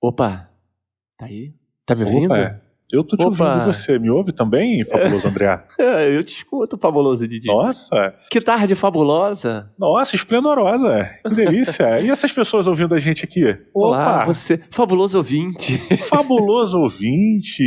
Opa, tá aí? Tá me ouvindo? Opa, eu tô te ouvindo e você me ouve também, fabuloso André? Eu te escuto, fabuloso Didi. Nossa! Que tarde fabulosa! Nossa, esplendorosa! Que delícia! E essas pessoas ouvindo a gente aqui? Olá, Opa! você, fabuloso ouvinte! Fabuloso ouvinte!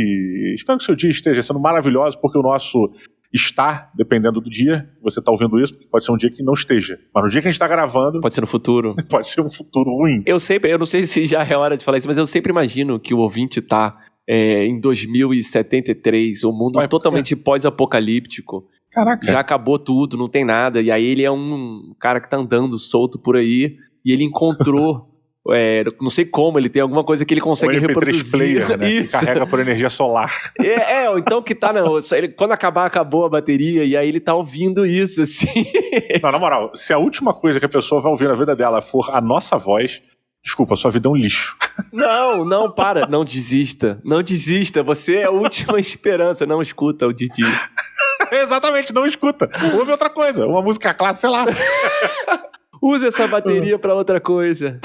Espero que o seu dia esteja sendo maravilhoso, porque o nosso está, dependendo do dia, você tá ouvindo isso, pode ser um dia que não esteja. Mas no dia que a gente tá gravando... Pode ser no futuro. Pode ser um futuro ruim. Eu não sei se já é hora de falar isso, mas eu sempre imagino que o ouvinte tá em 2073, o mundo totalmente pós-apocalíptico. Caraca. Já acabou tudo, não tem nada. E aí ele é um cara que tá andando solto por aí e ele encontrou... não sei como, ele tem alguma coisa que ele consegue reproduzir. Player, né? Que carrega por energia solar. Ou então que tá, não, quando acabar, acabou a bateria, e aí ele tá ouvindo isso, assim. Não, na moral, se a última coisa que a pessoa vai ouvir na vida dela for a nossa voz, desculpa, sua vida é um lixo. Não, para, não desista, você é a última esperança, não escuta o Didi. Exatamente, não escuta, ouve outra coisa, uma música clássica, sei lá. Use essa bateria pra outra coisa.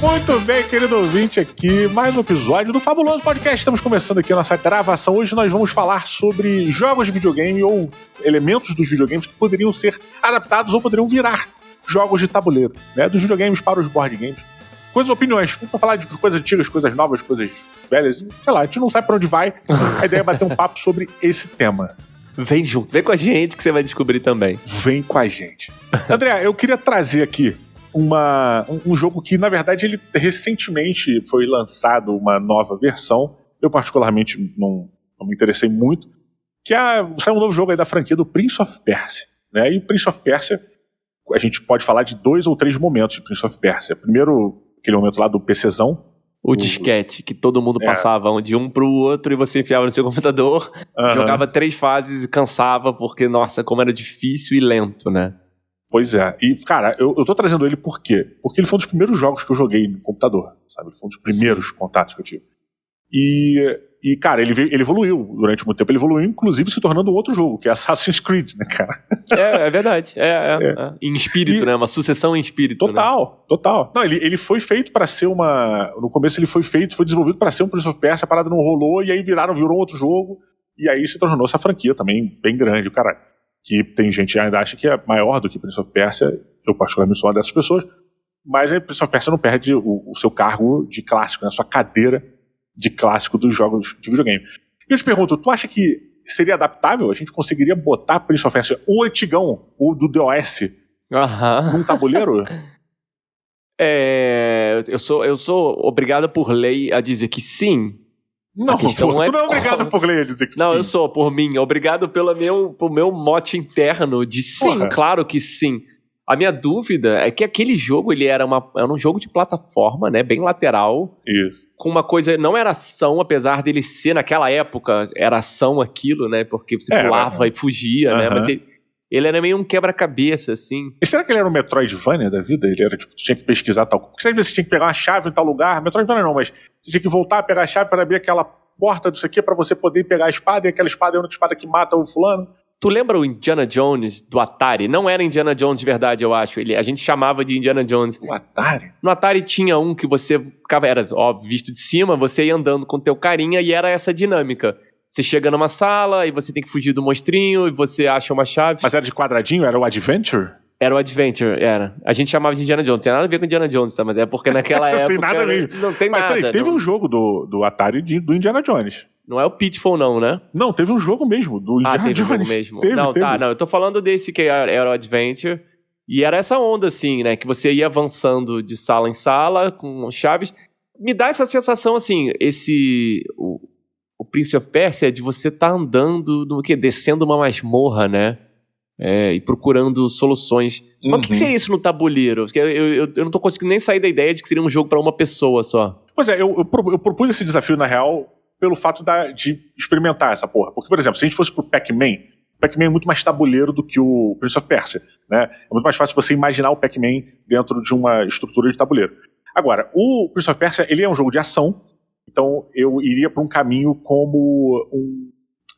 Muito bem, querido ouvinte, aqui mais um episódio do Fabuloso Podcast. Estamos começando aqui a nossa gravação. Hoje nós vamos falar sobre jogos de videogame ou elementos dos videogames que poderiam ser adaptados ou poderiam virar jogos de tabuleiro, né? Dos videogames para os board games. Coisas, opiniões. Vamos falar de coisas antigas, coisas novas, coisas velhas. Sei lá, a gente não sabe para onde vai. A ideia é bater um papo sobre esse tema. Vem junto, vem com a gente que você vai descobrir também. Vem com a gente. André, eu queria trazer aqui um jogo que, na verdade, ele recentemente foi lançado uma nova versão. Eu, particularmente, não me interessei muito. Saiu um novo jogo aí da franquia do Prince of Persia, né? E o Prince of Persia, a gente pode falar de 2 ou 3 momentos de Prince of Persia. Primeiro, aquele momento lá do PCzão. O disquete, que todo mundo passava de um pro outro e você enfiava no seu computador, jogava 3 fases e cansava, porque, nossa, como era difícil e lento, né? Pois é, e cara, eu tô trazendo ele por quê? Porque ele foi um dos primeiros jogos que eu joguei no computador, sabe? Ele foi um dos primeiros contatos que eu tive. E cara, ele evoluiu durante muito tempo, ele evoluiu inclusive se tornando um outro jogo, que é Assassin's Creed, né, cara? É verdade, em espírito, né? Uma sucessão em espírito. Total. Não, ele foi feito pra ser no começo ele foi desenvolvido pra ser um Prince of Persia, a parada não rolou, e aí virou outro jogo, e aí se tornou essa franquia também bem grande, o caralho. Que tem gente que ainda acha que é maior do que Prince of Persia, eu particularmente sou uma dessas pessoas, mas aí Prince of Persia não perde o seu cargo de clássico, né, a sua cadeira de clássico dos jogos de videogame. E eu te pergunto, tu acha que seria adaptável? A gente conseguiria botar Prince of Persia, o antigão, o do DOS, num tabuleiro? Eu sou obrigado por lei a dizer que sim. Não, tu não é obrigado por lei a dizer que sim. Não, eu sou, por mim. Obrigado pelo meu mote interno de sim, claro que sim. A minha dúvida é que aquele jogo, ele era um jogo de plataforma, né, bem lateral. Isso. Com uma coisa, não era ação, apesar dele ser, naquela época, era ação aquilo, né, porque você pulava e fugia, né, mas ele era meio um quebra-cabeça, assim. E será que ele era um Metroidvania da vida? Ele era, tipo, tu tinha que pesquisar tal... Porque às vezes você tinha que pegar uma chave em tal lugar. Metroidvania não, mas você tinha que voltar a pegar a chave para abrir aquela porta disso aqui pra você poder pegar a espada, e aquela espada é a única espada que mata o fulano. Tu lembra o Indiana Jones do Atari? Não era Indiana Jones de verdade, eu acho. A gente chamava de Indiana Jones. O Atari? No Atari tinha um que você ficava, era óbvio, visto de cima, você ia andando com teu carinha e era essa dinâmica. Você chega numa sala e você tem que fugir do monstrinho e você acha uma chave. Mas era de quadradinho? Era o Adventure? Era o Adventure, era. A gente chamava de Indiana Jones. Não tem nada a ver com Indiana Jones, tá? Mas é porque naquela época... Não tem nada mesmo. Não tem nada. Mas peraí, teve um jogo do Atari do Indiana Jones. Não é o Pitfall, não, né? Não, teve um jogo mesmo, do Indiana Jones. Teve um jogo mesmo. Teve. Não, eu tô falando desse que era o Adventure. E era essa onda, assim, né? Que você ia avançando de sala em sala, com chaves. Me dá essa sensação, assim, o Prince of Persia, de você estar andando, descendo uma masmorra, né? E procurando soluções. Mas o que seria isso no tabuleiro? Porque eu não tô conseguindo nem sair da ideia de que seria um jogo pra uma pessoa só. Pois é, eu propus esse desafio, na real, pelo fato de experimentar essa porra. Porque, por exemplo, se a gente fosse pro Pac-Man, o Pac-Man é muito mais tabuleiro do que o Prince of Persia, né? É muito mais fácil você imaginar o Pac-Man dentro de uma estrutura de tabuleiro. Agora, o Prince of Persia, ele é um jogo de ação, então eu iria para um caminho como um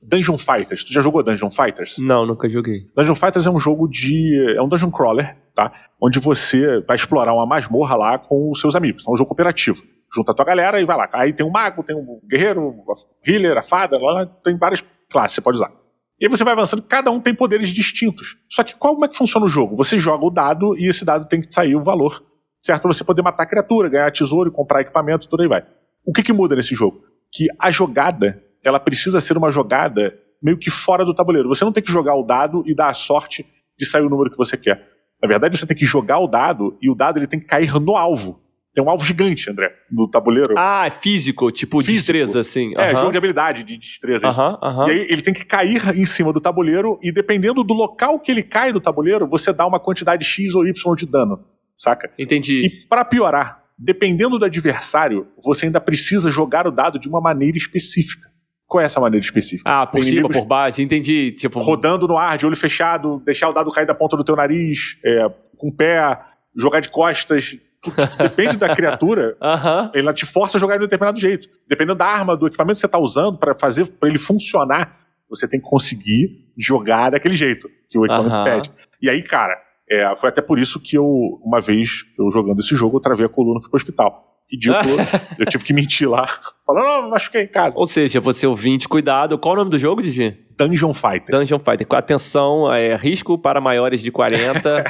Dungeon Fighters. Tu já jogou Dungeon Fighters? Não, nunca joguei. Dungeon Fighters é um jogo é um dungeon crawler, tá? Onde você vai explorar uma masmorra lá com os seus amigos. Então é um jogo cooperativo. Junta a tua galera e vai lá. Aí tem um mago, tem um guerreiro, a healer, a fada, lá tem várias classes que você pode usar. E aí você vai avançando, cada um tem poderes distintos. Só que como é que funciona o jogo? Você joga o dado e esse dado tem que sair o valor, certo? Pra você poder matar a criatura, ganhar tesouro, comprar equipamento, tudo aí vai. O que muda nesse jogo? Que a jogada, ela precisa ser uma jogada meio que fora do tabuleiro. Você não tem que jogar o dado e dar a sorte de sair o número que você quer. Na verdade, você tem que jogar o dado e o dado ele tem que cair no alvo. Tem um alvo gigante, André, no tabuleiro. Ah, é físico, tipo destreza, assim. É, jogo de habilidade, de destreza. E aí ele tem que cair em cima do tabuleiro e dependendo do local que ele cai do tabuleiro, você dá uma quantidade X ou Y de dano, saca? Entendi. E pra piorar, dependendo do adversário, você ainda precisa jogar o dado de uma maneira específica. Qual é essa maneira específica? Ah, por cima, por baixo, entendi. Tipo... rodando no ar, de olho fechado, deixar o dado cair da ponta do teu nariz, com o pé, jogar de costas. Depende da criatura, ela te força a jogar de um determinado jeito. Dependendo da arma, do equipamento que você está usando para ele funcionar, você tem que conseguir jogar daquele jeito que o equipamento pede. E aí, cara, foi até por isso que uma vez, eu jogando esse jogo, eu travei a coluna e fui pro hospital. Ridículo, eu tive que mentir lá, falando, não, machuquei em casa. Ou seja, você ouvinte, cuidado. Qual o nome do jogo, Digi? Dungeon Fighter. Dungeon Fighter. Atenção, risco para maiores de 40.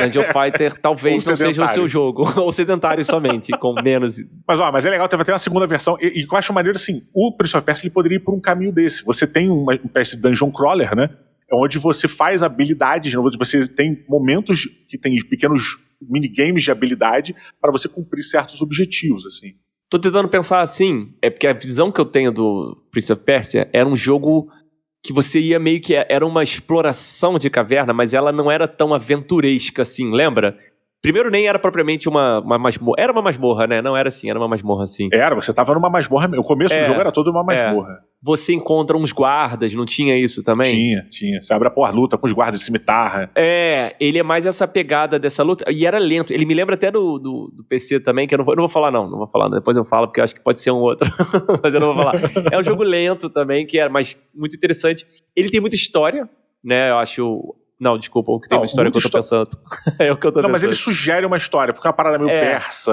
Dungeon Fighter talvez não seja o seu jogo. Ou sedentário somente, com menos... Mas é legal, teve até uma segunda versão. E eu acho maneiro, assim, o Prince of Persia ele poderia ir por um caminho desse. Você tem uma espécie de Dungeon Crawler, né? Onde você faz habilidades, onde você tem momentos que tem pequenos minigames de habilidade para você cumprir certos objetivos, assim. Tô tentando pensar assim, porque a visão que eu tenho do Prince of Persia era um jogo que você ia meio que... Era uma exploração de caverna, mas ela não era tão aventuresca assim, lembra? Primeiro nem era propriamente uma masmorra. Era uma masmorra, né? Não era assim, era uma masmorra assim. Você tava numa masmorra. O começo do jogo era todo uma masmorra. Você encontra uns guardas, não tinha isso também? Tinha. Você abre a porra, luta com os guardas de cimitarra. Ele é mais essa pegada dessa luta. E era lento. Ele me lembra até do PC também, que eu não vou falar não. Não vou falar, depois eu falo, porque eu acho que pode ser um outro. Mas eu não vou falar. É um jogo lento também, que era mais muito interessante. Ele tem muita história, né? Eu acho... Não, desculpa, o que tem uma história que eu tô pensando. É o que eu tô pensando. Mas ele sugere uma história, porque é uma parada meio persa,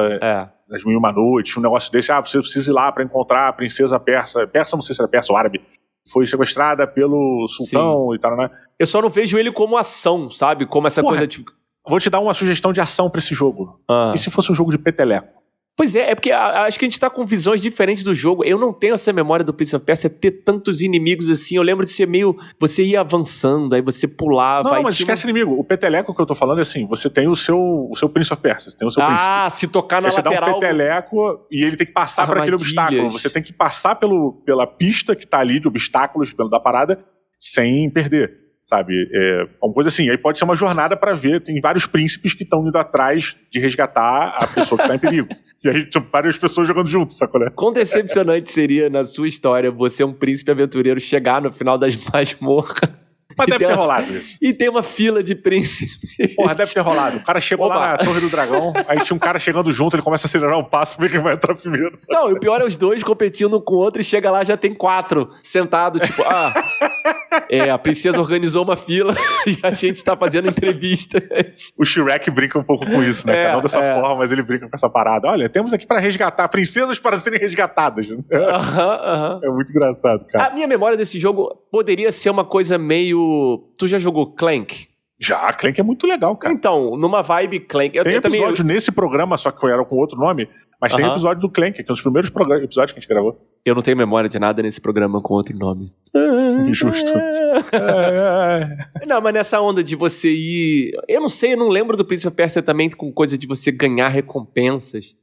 das Mil e Uma Noites, um negócio desse, você precisa ir lá pra encontrar a princesa persa, não sei se era persa ou árabe, foi sequestrada pelo sultão e tal, né? Eu só não vejo ele como ação, sabe? Como essa coisa tipo... Vou te dar uma sugestão de ação pra esse jogo. E se fosse um jogo de peteleco? Pois é porque acho que a gente tá com visões diferentes do jogo. Eu não tenho essa memória do Prince of Persia ter tantos inimigos assim. Eu lembro de ser meio... Você ia avançando, aí você pulava... Não, mas esquece inimigo. O peteleco que eu tô falando é assim, você tem o seu Prince of Persia, você tem o seu príncipe. Se tocar na lateral... Você dá um peteleco e ele tem que passar por aquele obstáculo. Você tem que passar pela pista que tá ali de obstáculos da parada sem perder. Sabe, uma coisa assim, aí pode ser uma jornada pra ver, tem vários príncipes que estão indo atrás de resgatar a pessoa que tá em perigo. E aí, tipo, várias pessoas jogando juntos, sacou, né? Quão decepcionante seria, na sua história, você, um príncipe aventureiro, chegar no final das masmorras... Mas deve ter rolado isso. E tem uma fila de príncipes. Porra, deve ter rolado. O cara chegou lá na Torre do Dragão, aí tinha um cara chegando junto, ele começa a acelerar o passo pra ver quem vai entrar primeiro. Sabe? Não, e o pior é os dois competindo um com o outro e chega lá, já tem 4 sentados, tipo, a princesa organizou uma fila e a gente tá fazendo entrevistas. O Shrek brinca um pouco com isso, né? Não dessa forma, mas ele brinca com essa parada. Olha, temos aqui pra resgatar princesas para serem resgatadas. É muito engraçado, cara. A minha memória desse jogo poderia ser uma coisa meio... Tu já jogou Clank? Já, Clank é muito legal, cara. Então, numa vibe Clank... Tem episódio nesse programa, só que era com outro nome, mas tem episódio do Clank, que é um dos primeiros episódios que a gente gravou. Eu não tenho memória de nada nesse programa com outro nome. Injusto. Não, mas nessa onda de você ir... Eu não sei, eu não lembro do Prince of Persia também com coisa de você ganhar recompensas.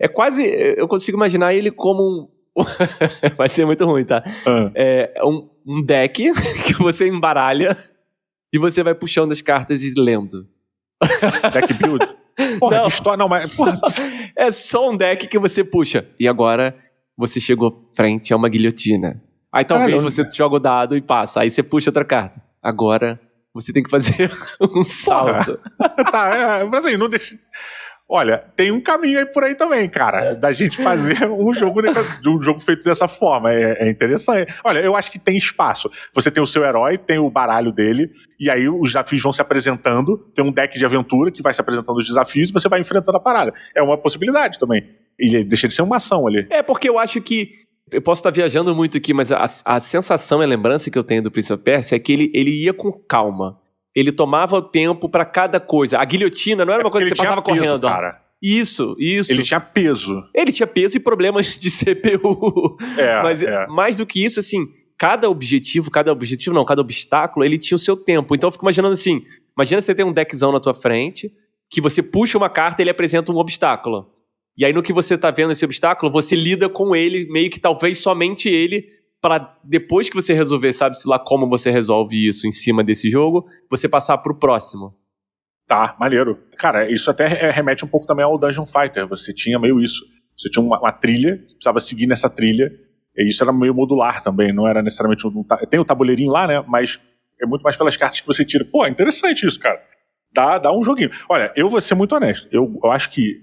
É quase... Eu consigo imaginar ele como vai ser muito ruim, tá? É um deck que você embaralha e você vai puxando as cartas e lendo. Deck build? Porra, de história... Não, mas... Porra. É só um deck que você puxa. E agora você chegou frente a uma guilhotina. Aí talvez você joga o dado e passa. Aí você puxa outra carta. Agora você tem que fazer um salto. Tá, mas assim, não deixa... Olha, tem um caminho aí por aí também, cara, da gente fazer um jogo feito dessa forma. É interessante. Olha, eu acho que tem espaço. Você tem o seu herói, tem o baralho dele, e aí os desafios vão se apresentando. Tem um deck de aventura que vai se apresentando os desafios e você vai enfrentando a parada. É uma possibilidade também. Ele deixa de ser uma ação ali. Porque eu acho que eu posso estar viajando muito aqui, mas a sensação e a lembrança que eu tenho do Prince of Persia é que ele ia com calma. Ele tomava o tempo pra cada coisa. A guilhotina não era uma coisa que você passava peso, correndo. Cara. Isso. Ele tinha peso. Ele tinha peso e problemas de CPU. Mas mais do que isso, assim, cada obstáculo, ele tinha o seu tempo. Então eu fico imaginando assim, imagina você ter um deckzão na tua frente, que você puxa uma carta e ele apresenta um obstáculo. E aí no que você tá vendo esse obstáculo, você lida com ele, meio que talvez somente ele, para depois que você resolver, sabe-se lá como você resolve isso em cima desse jogo, você passar pro próximo. Tá, maneiro. Cara, isso até remete um pouco também ao Dungeon Fighter. Você tinha meio isso. Você tinha uma trilha, precisava seguir nessa trilha, e isso era meio modular também, não era necessariamente tem o tabuleirinho lá, né, mas é muito mais pelas cartas que você tira. Pô, é interessante isso, cara. Dá um joguinho. Olha, eu vou ser muito honesto. Eu acho que,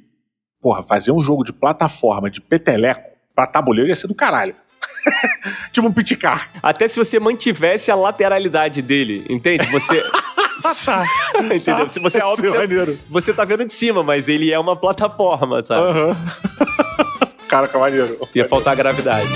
fazer um jogo de plataforma, de peteleco, pra tabuleiro ia ser do caralho. Tipo um piticar. Até se você mantivesse a lateralidade dele, entende? Você... Tá. Entendeu? Se você é óbvio que você tá vendo de cima, mas ele é uma plataforma, sabe? Aham. Caraca, maneiro. Ia faltar gravidade.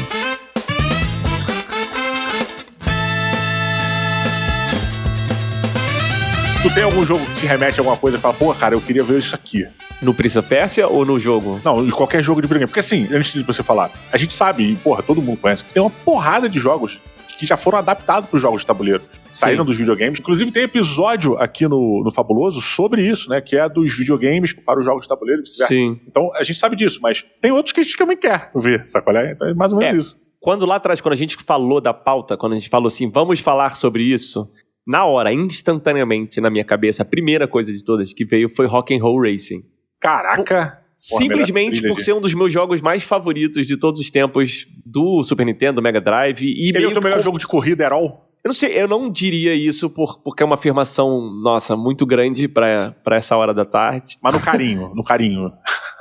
Tu tem algum jogo que te remete a alguma coisa e fala, cara, eu queria ver isso aqui? No Prince of Persia ou no jogo? Não, de qualquer jogo de videogame. Porque assim, antes de você falar, a gente sabe, e todo mundo conhece, que tem uma porrada de jogos que já foram adaptados para os jogos de tabuleiro. Saíram dos videogames. Inclusive tem episódio aqui no Fabuloso sobre isso, né? Que é dos videogames para os jogos de tabuleiro. Sim. Então a gente sabe disso, mas tem outros que a gente também quer ver, sabe qual é? Então é mais ou menos isso. Quando lá atrás, quando a gente falou da pauta, quando a gente falou assim, vamos falar sobre isso, na hora, instantaneamente, na minha cabeça, a primeira coisa de todas que veio foi Rock'n'Roll Racing. Caraca! Simplesmente por ser um dos meus jogos mais favoritos de todos os tempos do Super Nintendo, do Mega Drive. E ele é o teu melhor jogo de corrida, era all? Eu não sei, eu não diria isso porque é uma afirmação, nossa, muito grande pra essa hora da tarde. Mas no carinho.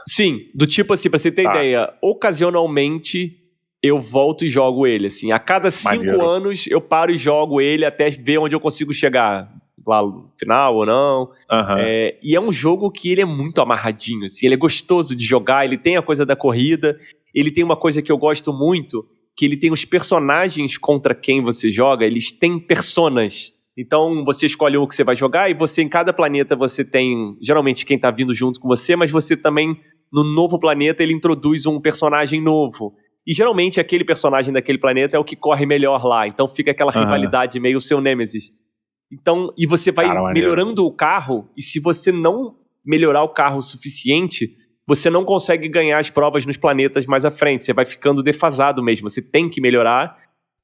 Sim, do tipo assim, pra você ter ideia, ocasionalmente eu volto e jogo ele, assim. A cada 5 anos eu paro e jogo ele até ver onde eu consigo chegar. Lá no final ou não. Uhum. E é um jogo que ele é muito amarradinho, assim, ele é gostoso de jogar, ele tem a coisa da corrida, ele tem uma coisa que eu gosto muito, que ele tem os personagens contra quem você joga, eles têm personas. Então você escolhe o que você vai jogar e você, em cada planeta, você tem geralmente quem tá vindo junto com você, mas você também, no novo planeta, ele introduz um personagem novo. E geralmente aquele personagem daquele planeta é o que corre melhor lá, então fica aquela rivalidade meio seu Nêmesis. Então, e você vai melhorando o carro, e se você não melhorar o carro o suficiente, você não consegue ganhar as provas nos planetas mais à frente. Você vai ficando defasado mesmo. Você tem que melhorar,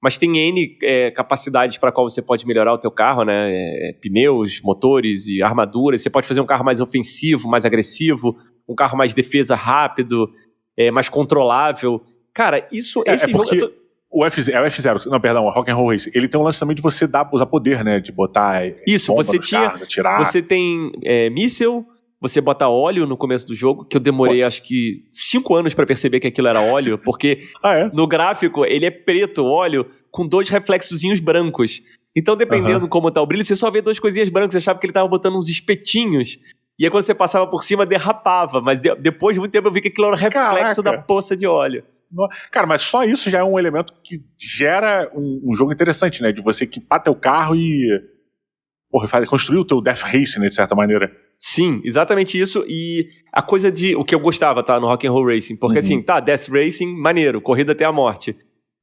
mas tem N capacidades para qual você pode melhorar o teu carro, né? Pneus, motores e armaduras. Você pode fazer um carro mais ofensivo, mais agressivo, um carro mais defesa rápido, mais controlável. Cara, esse jogo... O F0, não, perdão, o Rock'n'Roll Racing, ele tem um lance também de você usar poder, né? De botar bomba nos carros, atirar. Você tem míssil, você bota óleo no começo do jogo, que eu demorei acho que 5 anos pra perceber que aquilo era óleo, porque no gráfico ele é preto, óleo, com 2 reflexozinhos brancos. Então, dependendo como tá o brilho, você só vê 2 coisinhas brancas, você achava que ele tava botando uns espetinhos. E aí quando você passava por cima, derrapava. Mas depois de muito tempo eu vi que aquilo era um reflexo da poça de óleo. Cara, mas só isso já é um elemento que gera um jogo interessante, né? De você equipar teu carro e construir o teu Death Racing, né, de certa maneira. Sim, exatamente isso. E a coisa o que eu gostava, tá, no Rock'n'Roll Racing. Porque assim, Death Racing, maneiro, corrida até a morte.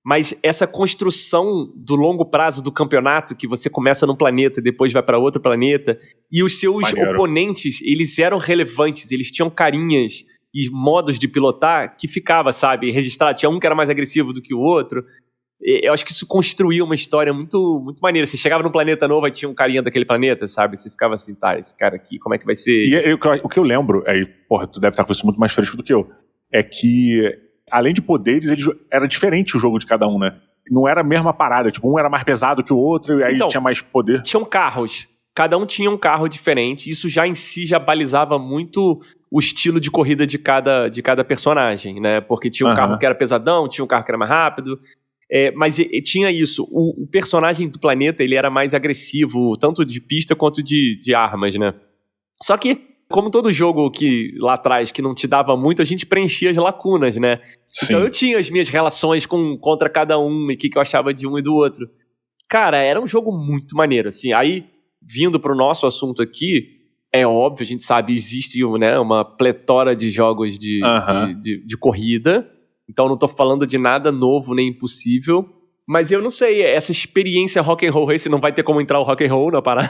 Mas essa construção do longo prazo do campeonato, que você começa num planeta e depois vai para outro planeta, e os seus oponentes, eles eram relevantes, eles tinham carinhas e modos de pilotar que ficava, sabe, registrado. Tinha um que era mais agressivo do que o outro. Eu acho que isso construía uma história muito, muito maneira. Você chegava num planeta novo e tinha um carinha daquele planeta, sabe? Você ficava assim, esse cara aqui, como é que vai ser? E o que eu lembro, tu deve estar com isso muito mais fresco do que eu, é que, além de poderes, era diferente o jogo de cada um, né? Não era a mesma parada, tipo, um era mais pesado que o outro, e aí tinha mais poder. Tinham carros. cada um tinha um carro diferente. Isso já em si já balizava muito o estilo de corrida de cada personagem, né? Porque tinha um carro que era pesadão, tinha um carro que era mais rápido. Mas tinha isso. O personagem do planeta, ele era mais agressivo, tanto de pista quanto de armas, né? Só que, como todo jogo que lá atrás, que não te dava muito, a gente preenchia as lacunas, né? Sim. Então eu tinha as minhas relações contra cada um e o que eu achava de um e do outro. Cara, era um jogo muito maneiro, assim. Aí, vindo pro nosso assunto aqui, é óbvio, a gente sabe, existe, né, uma pletora de jogos de corrida. Então não tô falando de nada novo nem impossível. Mas eu não sei, essa experiência Rock'n'Roll Racing não vai ter como entrar o Rock'n'Roll na parada?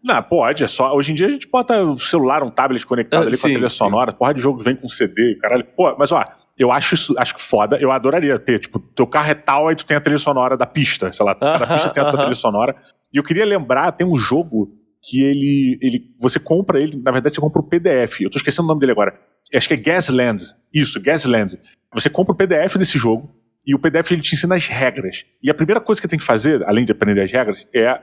Não, pode, é só. Hoje em dia a gente bota o celular, um tablet conectado ali com a trilha sonora, porra de jogo que vem com CD, caralho. Pô, mas ó, eu acho que foda, eu adoraria ter, tipo, teu carro é tal, aí tu tem a trilha sonora da pista, sei lá, cada pista tem a tua trilha sonora. E eu queria lembrar, tem um jogo que você compra ele, na verdade você compra o PDF, eu tô esquecendo o nome dele agora, acho que é Gasland, isso, Gasland. Você compra o PDF desse jogo, e o PDF ele te ensina as regras. E a primeira coisa que tem que fazer, além de aprender as regras, é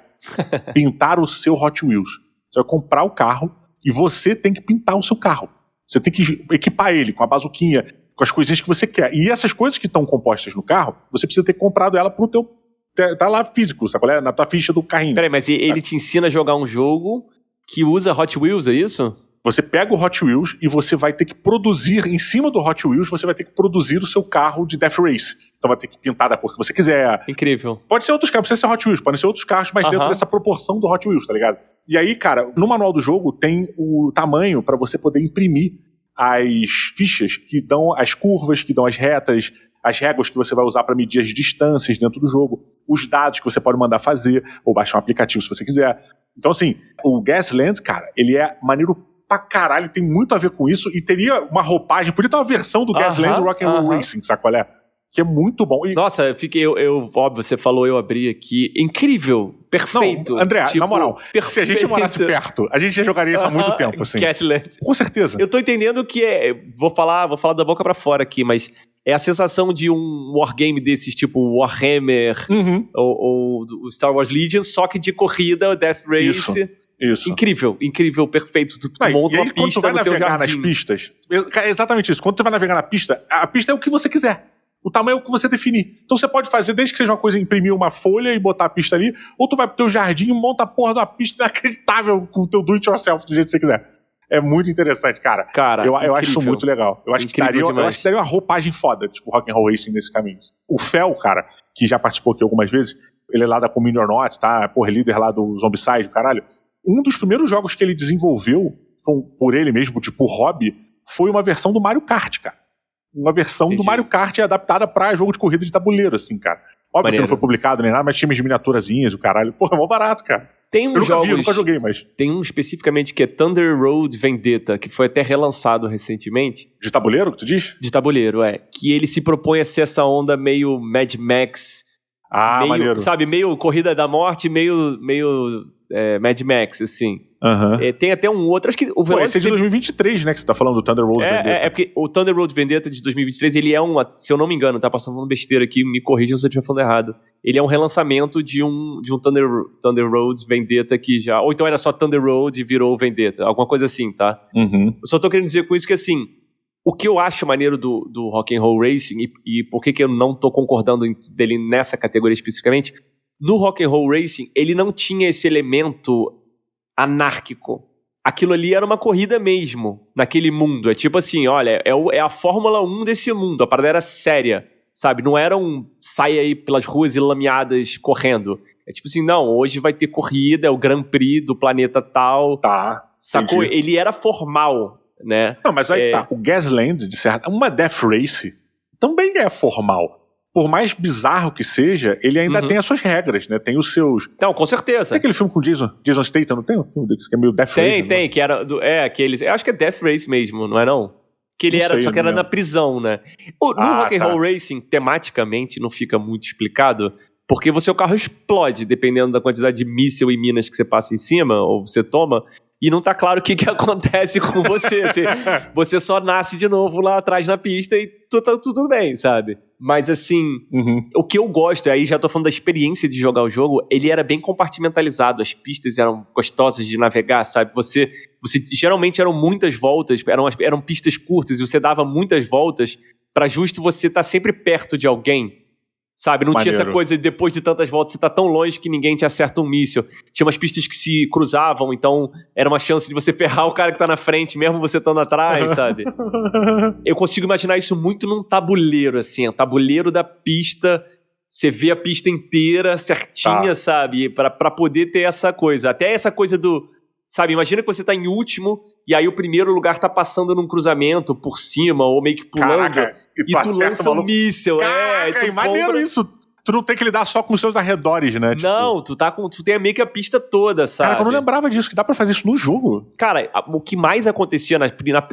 pintar o seu Hot Wheels. Você vai comprar o carro e você tem que pintar o seu carro. Você tem que equipar ele com a bazuquinha, com as coisinhas que você quer. E essas coisas que estão compostas no carro, você precisa ter comprado ela pro teu... Tá lá físico, sabe qual é? Na tua ficha do carrinho. Peraí, mas ele te ensina a jogar um jogo que usa Hot Wheels, é isso? Você pega o Hot Wheels e você vai ter que produzir, em cima do Hot Wheels, você vai ter que produzir o seu carro de Death Race. Então vai ter que pintar da cor que você quiser. Incrível. Pode ser outros carros, precisa ser Hot Wheels, podem ser outros carros, mas dentro dessa proporção do Hot Wheels, tá ligado? E aí, cara, no manual do jogo tem o tamanho pra você poder imprimir as fichas que dão as curvas, que dão as retas, as réguas que você vai usar pra medir as distâncias dentro do jogo, os dados que você pode mandar fazer, ou baixar um aplicativo se você quiser. Então, assim, o Gasland, cara, ele é maneiro pra caralho, tem muito a ver com isso, e teria uma roupagem, podia ter uma versão do Gasland Rock'n'Roll Racing, sabe qual é? Que é muito bom. E... Nossa, óbvio, você falou, eu abri aqui. Incrível, perfeito. Não, André, na moral, perfeito. Se a gente morasse perto, a gente já jogaria isso há muito tempo, assim. Gasland. Com certeza. Eu tô entendendo que vou falar da boca pra fora aqui, mas é a sensação de um wargame desses, tipo Warhammer ou Star Wars Legion, só que de corrida, Death Race. Isso. Incrível, perfeito. Tu monta uma pista quando tu vai navegar nas pistas, é exatamente isso. Quando tu vai navegar na pista, a pista é o que você quiser. O tamanho é o que você definir. Então você pode fazer, desde que seja uma coisa, imprimir uma folha e botar a pista ali, ou tu vai pro teu jardim e monta a porra de uma pista inacreditável com o teu do-it-yourself do jeito que você quiser. É muito interessante, cara. Eu acho isso muito legal. Eu acho que daria uma roupagem foda, tipo Rock'n'Roll Racing nesse caminho. O Fel, cara, que já participou aqui algumas vezes, ele é lá da Community or Not, tá? Porra, líder lá do Zombicide, caralho. Um dos primeiros jogos que ele desenvolveu, por ele mesmo, tipo hobby, foi uma versão do Mario Kart, cara. Uma versão do Mario Kart adaptada pra jogo de corrida de tabuleiro, assim, cara. Óbvio que não foi publicado nem nada, mas tinha umas miniaturazinhas, o caralho. Porra, é mó barato, cara. Tem uns jogos... Eu nunca joguei, mas... Tem um especificamente que é Thunder Road Vendetta, que foi até relançado recentemente. De tabuleiro, que tu diz? De tabuleiro, que ele se propõe a ser essa onda meio Mad Max. Maneiro. Sabe, meio Corrida da Morte, meio Mad Max, assim. Tem até um outro, acho que o Velocity... Esse é de 2023, né, que você tá falando do Thunder Road Vendetta. É porque o Thunder Road Vendetta de 2023, ele é se eu não me engano, tá passando besteira aqui, me corrijam se eu estiver falando errado. Ele é um relançamento de um Thunder Road Vendetta que já... Ou então era só Thunder Road e virou Vendetta, alguma coisa assim, tá? Eu só tô querendo dizer com isso que, assim, o que eu acho maneiro do Rock'n'Roll Racing e por que eu não tô concordando dele nessa categoria especificamente, no Rock'n'Roll Racing, ele não tinha esse elemento anárquico. Aquilo ali era uma corrida mesmo, naquele mundo. É tipo assim, olha, é a Fórmula 1 desse mundo. A parada era séria, sabe? Não era sai aí pelas ruas lameadas correndo. É tipo assim, não, hoje vai ter corrida, é o Grand Prix do planeta tal. Tá. Sacou? Entendi. Ele era formal, né? Não, mas aí que tá. O Gasland, de certa... Uma Death Race também é formal. Por mais bizarro que seja, ele ainda tem as suas regras, né? Tem os seus... Não, com certeza. Tem aquele filme com Jason Statham, não tem um filme que é meio Death Race? Tem, que era... aqueles... Eu acho que é Death Race mesmo, não é não? Que ele só que era na prisão, né? No Rock'n'Roll Racing, tematicamente, não fica muito explicado, porque o seu carro explode, dependendo da quantidade de míssil e minas que você passa em cima, ou você toma. e não tá claro o que acontece com você. Você só nasce de novo lá atrás na pista e tá tudo bem, sabe? Mas assim, o que eu gosto, aí já tô falando da experiência de jogar o jogo, ele era bem compartimentalizado, as pistas eram gostosas de navegar, sabe? Você geralmente eram muitas voltas, eram pistas curtas, e você dava muitas voltas pra justo você estar sempre perto de alguém. Sabe, não tinha essa coisa de depois de tantas voltas você tá tão longe que ninguém te acerta um míssil. Tinha umas pistas que se cruzavam, então era uma chance de você ferrar o cara que tá na frente, mesmo você estando atrás, sabe? Eu consigo imaginar isso muito num tabuleiro, assim, o tabuleiro da pista, você vê a pista inteira, certinha, sabe? Pra poder ter essa coisa. Até essa coisa do... Sabe, imagina que você tá em último e aí o primeiro lugar tá passando num cruzamento por cima ou meio que pulando. Caraca, e tu lança um míssil. Caraca, é maneiro isso. Tu não tem que lidar só com os seus arredores, né? Não, tu tem meio que a pista toda, sabe? Cara, eu não lembrava disso, que dá pra fazer isso no jogo. Cara, o que mais acontecia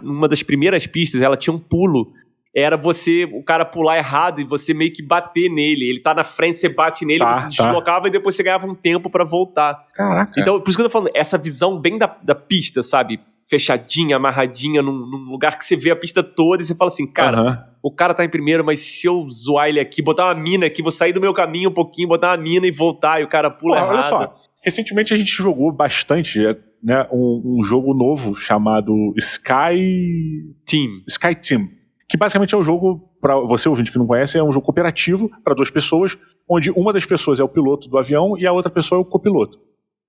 numa das primeiras pistas, ela tinha um pulo. Era o cara pular errado e você meio que bater nele. Ele tá na frente, você bate nele, você deslocava e depois você ganhava um tempo pra voltar. Caraca. Então, por isso que eu tô falando, essa visão bem da pista, sabe? Fechadinha, amarradinha, num lugar que você vê a pista toda e você fala assim, cara, o cara tá em primeiro, mas se eu zoar ele aqui, botar uma mina aqui, vou sair do meu caminho um pouquinho, botar uma mina e voltar, e o cara pula errado. Olha só, recentemente a gente jogou bastante, né, um jogo novo chamado Sky Team. Que basicamente é um jogo, para você ouvinte que não conhece, é um jogo cooperativo para 2 pessoas, onde uma das pessoas é o piloto do avião e a outra pessoa é o copiloto.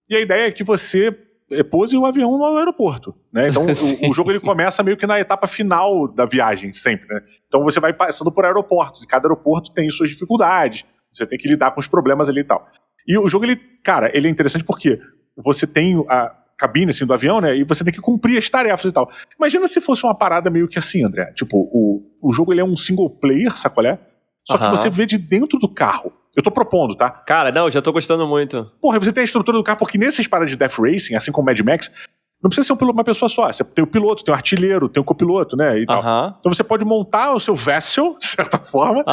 E a ideia é que você pose o avião no aeroporto, né? Então o jogo ele começa meio que na etapa final da viagem, sempre, né? Então você vai passando por aeroportos, e cada aeroporto tem suas dificuldades, você tem que lidar com os problemas ali e tal. E o jogo, ele é interessante porque você tem a cabine, assim, do avião, né? E você tem que cumprir as tarefas e tal. Imagina se fosse uma parada meio que assim, André. Tipo, o jogo, ele é um single player, sabe qual é? Só que você vê de dentro do carro. Eu tô propondo, tá? Cara, não, já tô gostando muito. Porra, você tem a estrutura do carro, porque nessas paradas de Death Racing, assim como Mad Max, não precisa ser uma pessoa só. Você tem o piloto, tem o artilheiro, tem o copiloto, né? E tal. Então você pode montar o seu vessel, de certa forma.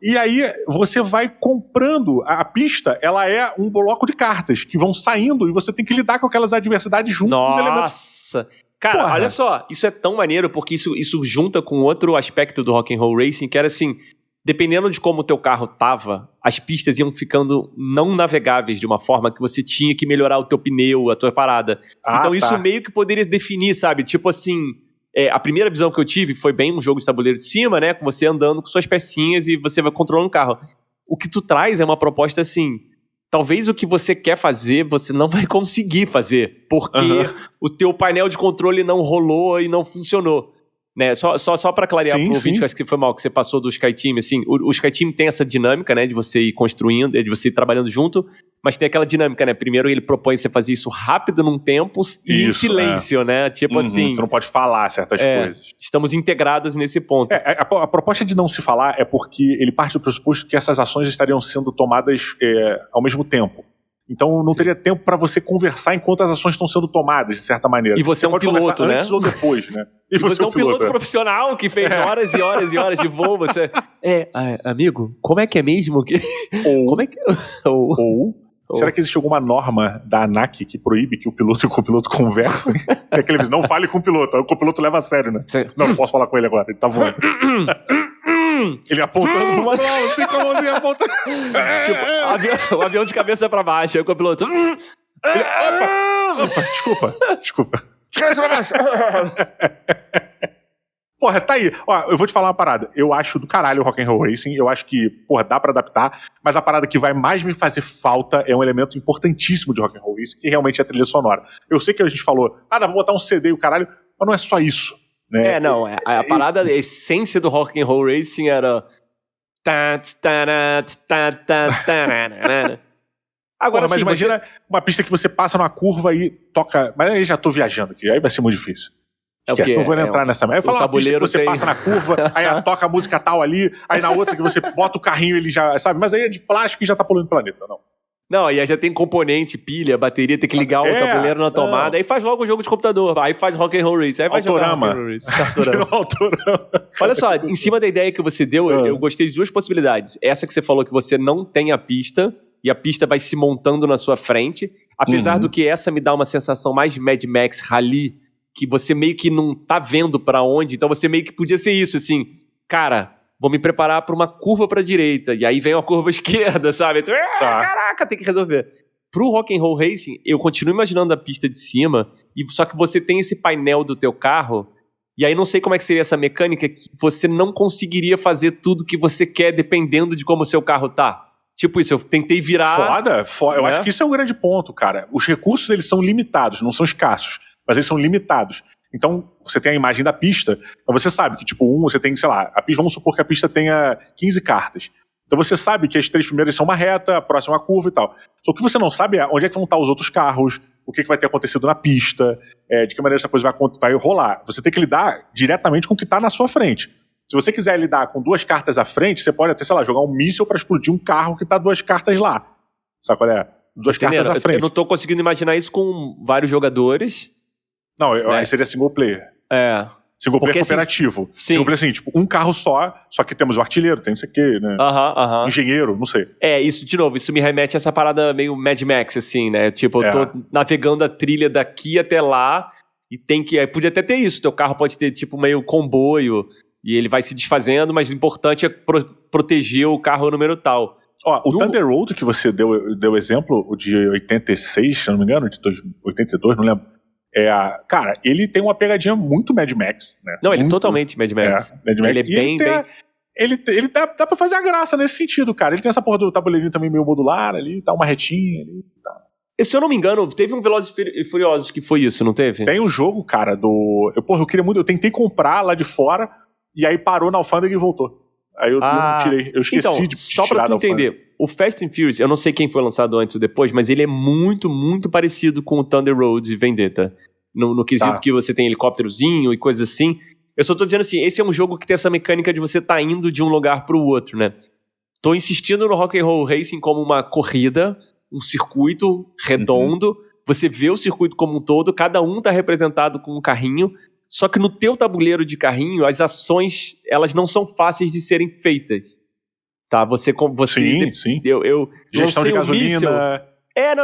E aí você vai comprando. A pista, ela é um bloco de cartas que vão saindo e você tem que lidar com aquelas adversidades junto com os elementos. Nossa! Cara, olha só, isso é tão maneiro porque isso junta com outro aspecto do Rock'n'Roll Racing, que era assim, dependendo de como o teu carro tava, as pistas iam ficando não navegáveis de uma forma que você tinha que melhorar o teu pneu, a tua parada. Então isso meio que poderia definir, sabe? Tipo assim, a primeira visão que eu tive foi bem um jogo de tabuleiro de cima, né? Com você andando com suas pecinhas e você vai controlando o carro. O que tu traz é uma proposta assim, talvez o que você quer fazer, você não vai conseguir fazer, porque o teu painel de controle não rolou e não funcionou. Né? Só para clarear pro ouvinte, que acho que foi mal que você passou do Sky Team, assim, o Sky Team tem essa dinâmica, né, de você ir construindo, de você ir trabalhando junto, mas tem aquela dinâmica, né, primeiro ele propõe você fazer isso rápido num tempo e em silêncio, né, tipo assim... Você não pode falar certas coisas. Estamos integrados nesse ponto. A proposta de não se falar é porque ele parte do pressuposto que essas ações estariam sendo tomadas ao mesmo tempo. Então não teria tempo para você conversar enquanto as ações estão sendo tomadas, de certa maneira. E você é um piloto, né? Antes ou depois, né? E você é um piloto profissional que fez horas e horas e horas de voo. Você... amigo, como é que é mesmo? Como é que... Será que existe alguma norma da ANAC que proíbe que o piloto e o copiloto conversem? É que ele diz, não fale com o piloto. Aí o copiloto leva a sério, né? Não posso falar com ele agora, ele tá voando. Ele apontando pro manual, assim com a mãozinha apontando. Tipo, o avião de cabeça pra baixo, aí o copiloto... Opa, desculpa. Cabeça pra baixo. Porra, tá aí. Ó, eu vou te falar uma parada. Eu acho do caralho o Rock'n'Roll Racing. Eu acho que, porra, dá pra adaptar. Mas a parada que vai mais me fazer falta é um elemento importantíssimo de Rock'n'Roll Racing, que realmente é a trilha sonora. Eu sei que a gente falou, vou botar um CD e o caralho, mas não é só isso. Né? A parada, a essência do Rock'n'Roll Racing era... Agora, mas imagina uma pista que você passa numa curva e toca... Mas aí já tô viajando aqui, aí vai ser muito difícil. Esquece, não vou entrar nessa merda. Eu falo uma pista que você passa na curva, aí toca a música tal ali, aí na outra que você bota o carrinho ele já... Sabe? Mas aí é de plástico e já tá poluindo o planeta, não. Não, aí já tem componente, pilha, bateria, tem que ligar o tabuleiro na tomada, aí faz logo o jogo de computador, aí faz Rock'n'Roll Racing, aí vai jogar Rock'n'Roll Racing. Autorama. Olha só, em cima da ideia que você deu, eu gostei de 2 possibilidades. Essa que você falou que você não tem a pista, e a pista vai se montando na sua frente. Apesar do que essa me dá uma sensação mais Mad Max Rally, que você meio que não tá vendo pra onde, então você meio que podia ser isso, assim, cara, vou me preparar pra uma curva pra direita, e aí vem uma curva esquerda, sabe? Então, caraca, tem que resolver. Pro Rock'n'Roll Racing, eu continuo imaginando a pista de cima, só que você tem esse painel do teu carro, e aí não sei como é que seria essa mecânica, que você não conseguiria fazer tudo que você quer dependendo de como o seu carro tá. Tipo isso, eu tentei virar... Foda. Eu acho que isso é um grande ponto, cara. Os recursos, eles são limitados, não são escassos, mas eles são limitados. Então, você tem a imagem da pista, então você sabe que, tipo, você tem, sei lá, vamos supor que a pista tenha 15 cartas. Então você sabe que as 3 primeiras são uma reta, a próxima é uma curva e tal. Só que o que você não sabe é onde é que vão estar os outros carros, o que vai ter acontecido na pista, de que maneira essa coisa vai rolar. Você tem que lidar diretamente com o que está na sua frente. Se você quiser lidar com 2 cartas à frente, você pode até, sei lá, jogar um míssil para explodir um carro que tá 2 cartas lá. Sabe qual é? 2 cartas à frente. Eu não tô conseguindo imaginar isso com vários jogadores. Não, aí seria single player. Single player cooperativo. Sim. Single player assim, tipo, um carro só que temos o artilheiro, tem não sei o quê, né? Engenheiro, não sei. Isso, de novo, isso me remete a essa parada meio Mad Max, assim, né? Tipo, eu tô navegando a trilha daqui até lá e tem que... Aí podia até ter isso, teu carro pode ter, tipo, meio comboio e ele vai se desfazendo, mas o importante é proteger o carro número tal. Ó, o Thunder Road que você deu exemplo, o de 86, se não me engano, de 82, não lembro. Cara, ele tem uma pegadinha muito Mad Max, né? Não, ele é totalmente Mad Max. Mad Max. Ele é bem... Ele dá pra fazer a graça nesse sentido, cara. Ele tem essa porra do tabuleirinho também meio modular ali, tá uma retinha ali, tá. Se eu não me engano, teve um Velozes e Furiosos que foi isso, não teve? Tem um jogo, cara, eu queria muito, eu tentei comprar lá de fora, e aí parou na alfândega e voltou. Aí eu não tirei, eu esqueci então, de só tirar pra tu entender, o Fast and Furious, eu não sei quem foi lançado antes ou depois, mas ele é muito, muito parecido com o Thunder Road Vendetta. No quesito que você tem helicópterozinho e coisas assim. Eu só tô dizendo assim, esse é um jogo que tem essa mecânica de você tá indo de um lugar pro outro, né? Tô insistindo no Rock'n'Roll Racing como uma corrida, um circuito redondo, você vê o circuito como um todo, cada um tá representado com um carrinho, só que no teu tabuleiro de carrinho, as ações, elas não são fáceis de serem feitas. Tá? Você sim. Eu gestão de gasolina.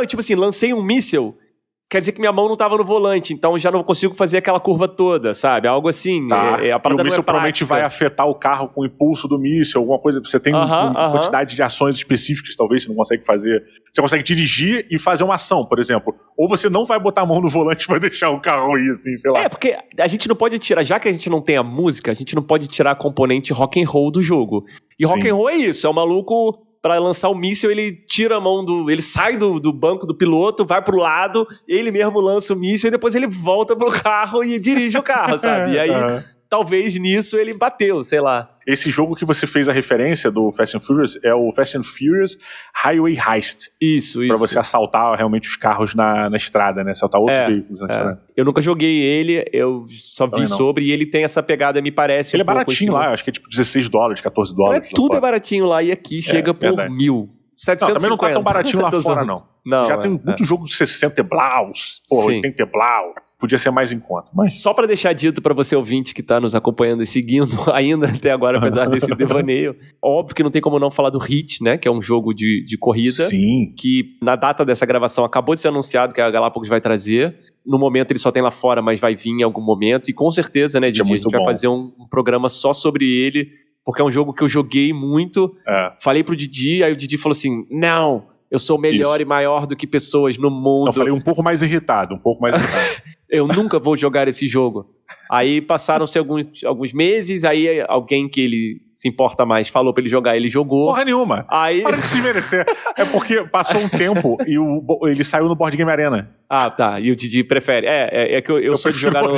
Tipo assim, lancei um míssil, quer dizer que minha mão não estava no volante, então já não consigo fazer aquela curva toda, sabe? Algo assim. A parada e o míssil provavelmente vai afetar o carro com o impulso do míssil, alguma coisa. Você tem uma quantidade de ações específicas, talvez você não consegue fazer. Você consegue dirigir e fazer uma ação, por exemplo. Ou você não vai botar a mão no volante e vai deixar o carro ir, assim, sei lá. Porque a gente não pode tirar, já que a gente não tem a música, a gente não pode tirar a componente rock and roll do jogo. E rock and roll é isso, é o maluco... Pra lançar o míssil, ele tira a mão ele sai do banco do piloto, vai pro lado, ele mesmo lança o míssil e depois ele volta pro carro e dirige o carro, sabe? E aí, talvez nisso ele bateu, sei lá. Esse jogo que você fez a referência do Fast and Furious é o Fast and Furious Highway Heist. Isso. Pra você assaltar realmente os carros na estrada, né? Assaltar outros veículos na estrada. Eu nunca joguei ele, eu só vi sobre, e ele tem essa pegada, me parece. Ele é baratinho lá, acho que é tipo $16, $14. Tudo é baratinho lá, e aqui chega por 1.000. 750. Também não tá tão baratinho lá fora, não. Já tem muito jogo de 60 blaus, 80 blau. Podia ser mais em conta. Mas... Só para deixar dito para você ouvinte que está nos acompanhando e seguindo ainda até agora, apesar desse devaneio, óbvio que não tem como não falar do Hit, né? Que é um jogo de corrida. Sim. Que na data dessa gravação acabou de ser anunciado que a Galápagos vai trazer. No momento ele só tem lá fora, mas vai vir em algum momento. E com certeza, né, Didi, a gente vai fazer um programa só sobre ele, porque é um jogo que eu joguei muito. Falei pro Didi, aí o Didi falou assim, não... Eu sou melhor e maior do que pessoas no mundo. Eu falei um pouco mais irritado. Eu nunca vou jogar esse jogo. Aí passaram-se alguns meses, aí alguém que ele se importa mais falou pra ele jogar, ele jogou. Porra nenhuma. Para de se merecer. É porque passou um tempo e ele saiu no Board Game Arena. Ah, tá. E o Didi prefere. É que eu sou de jogar no...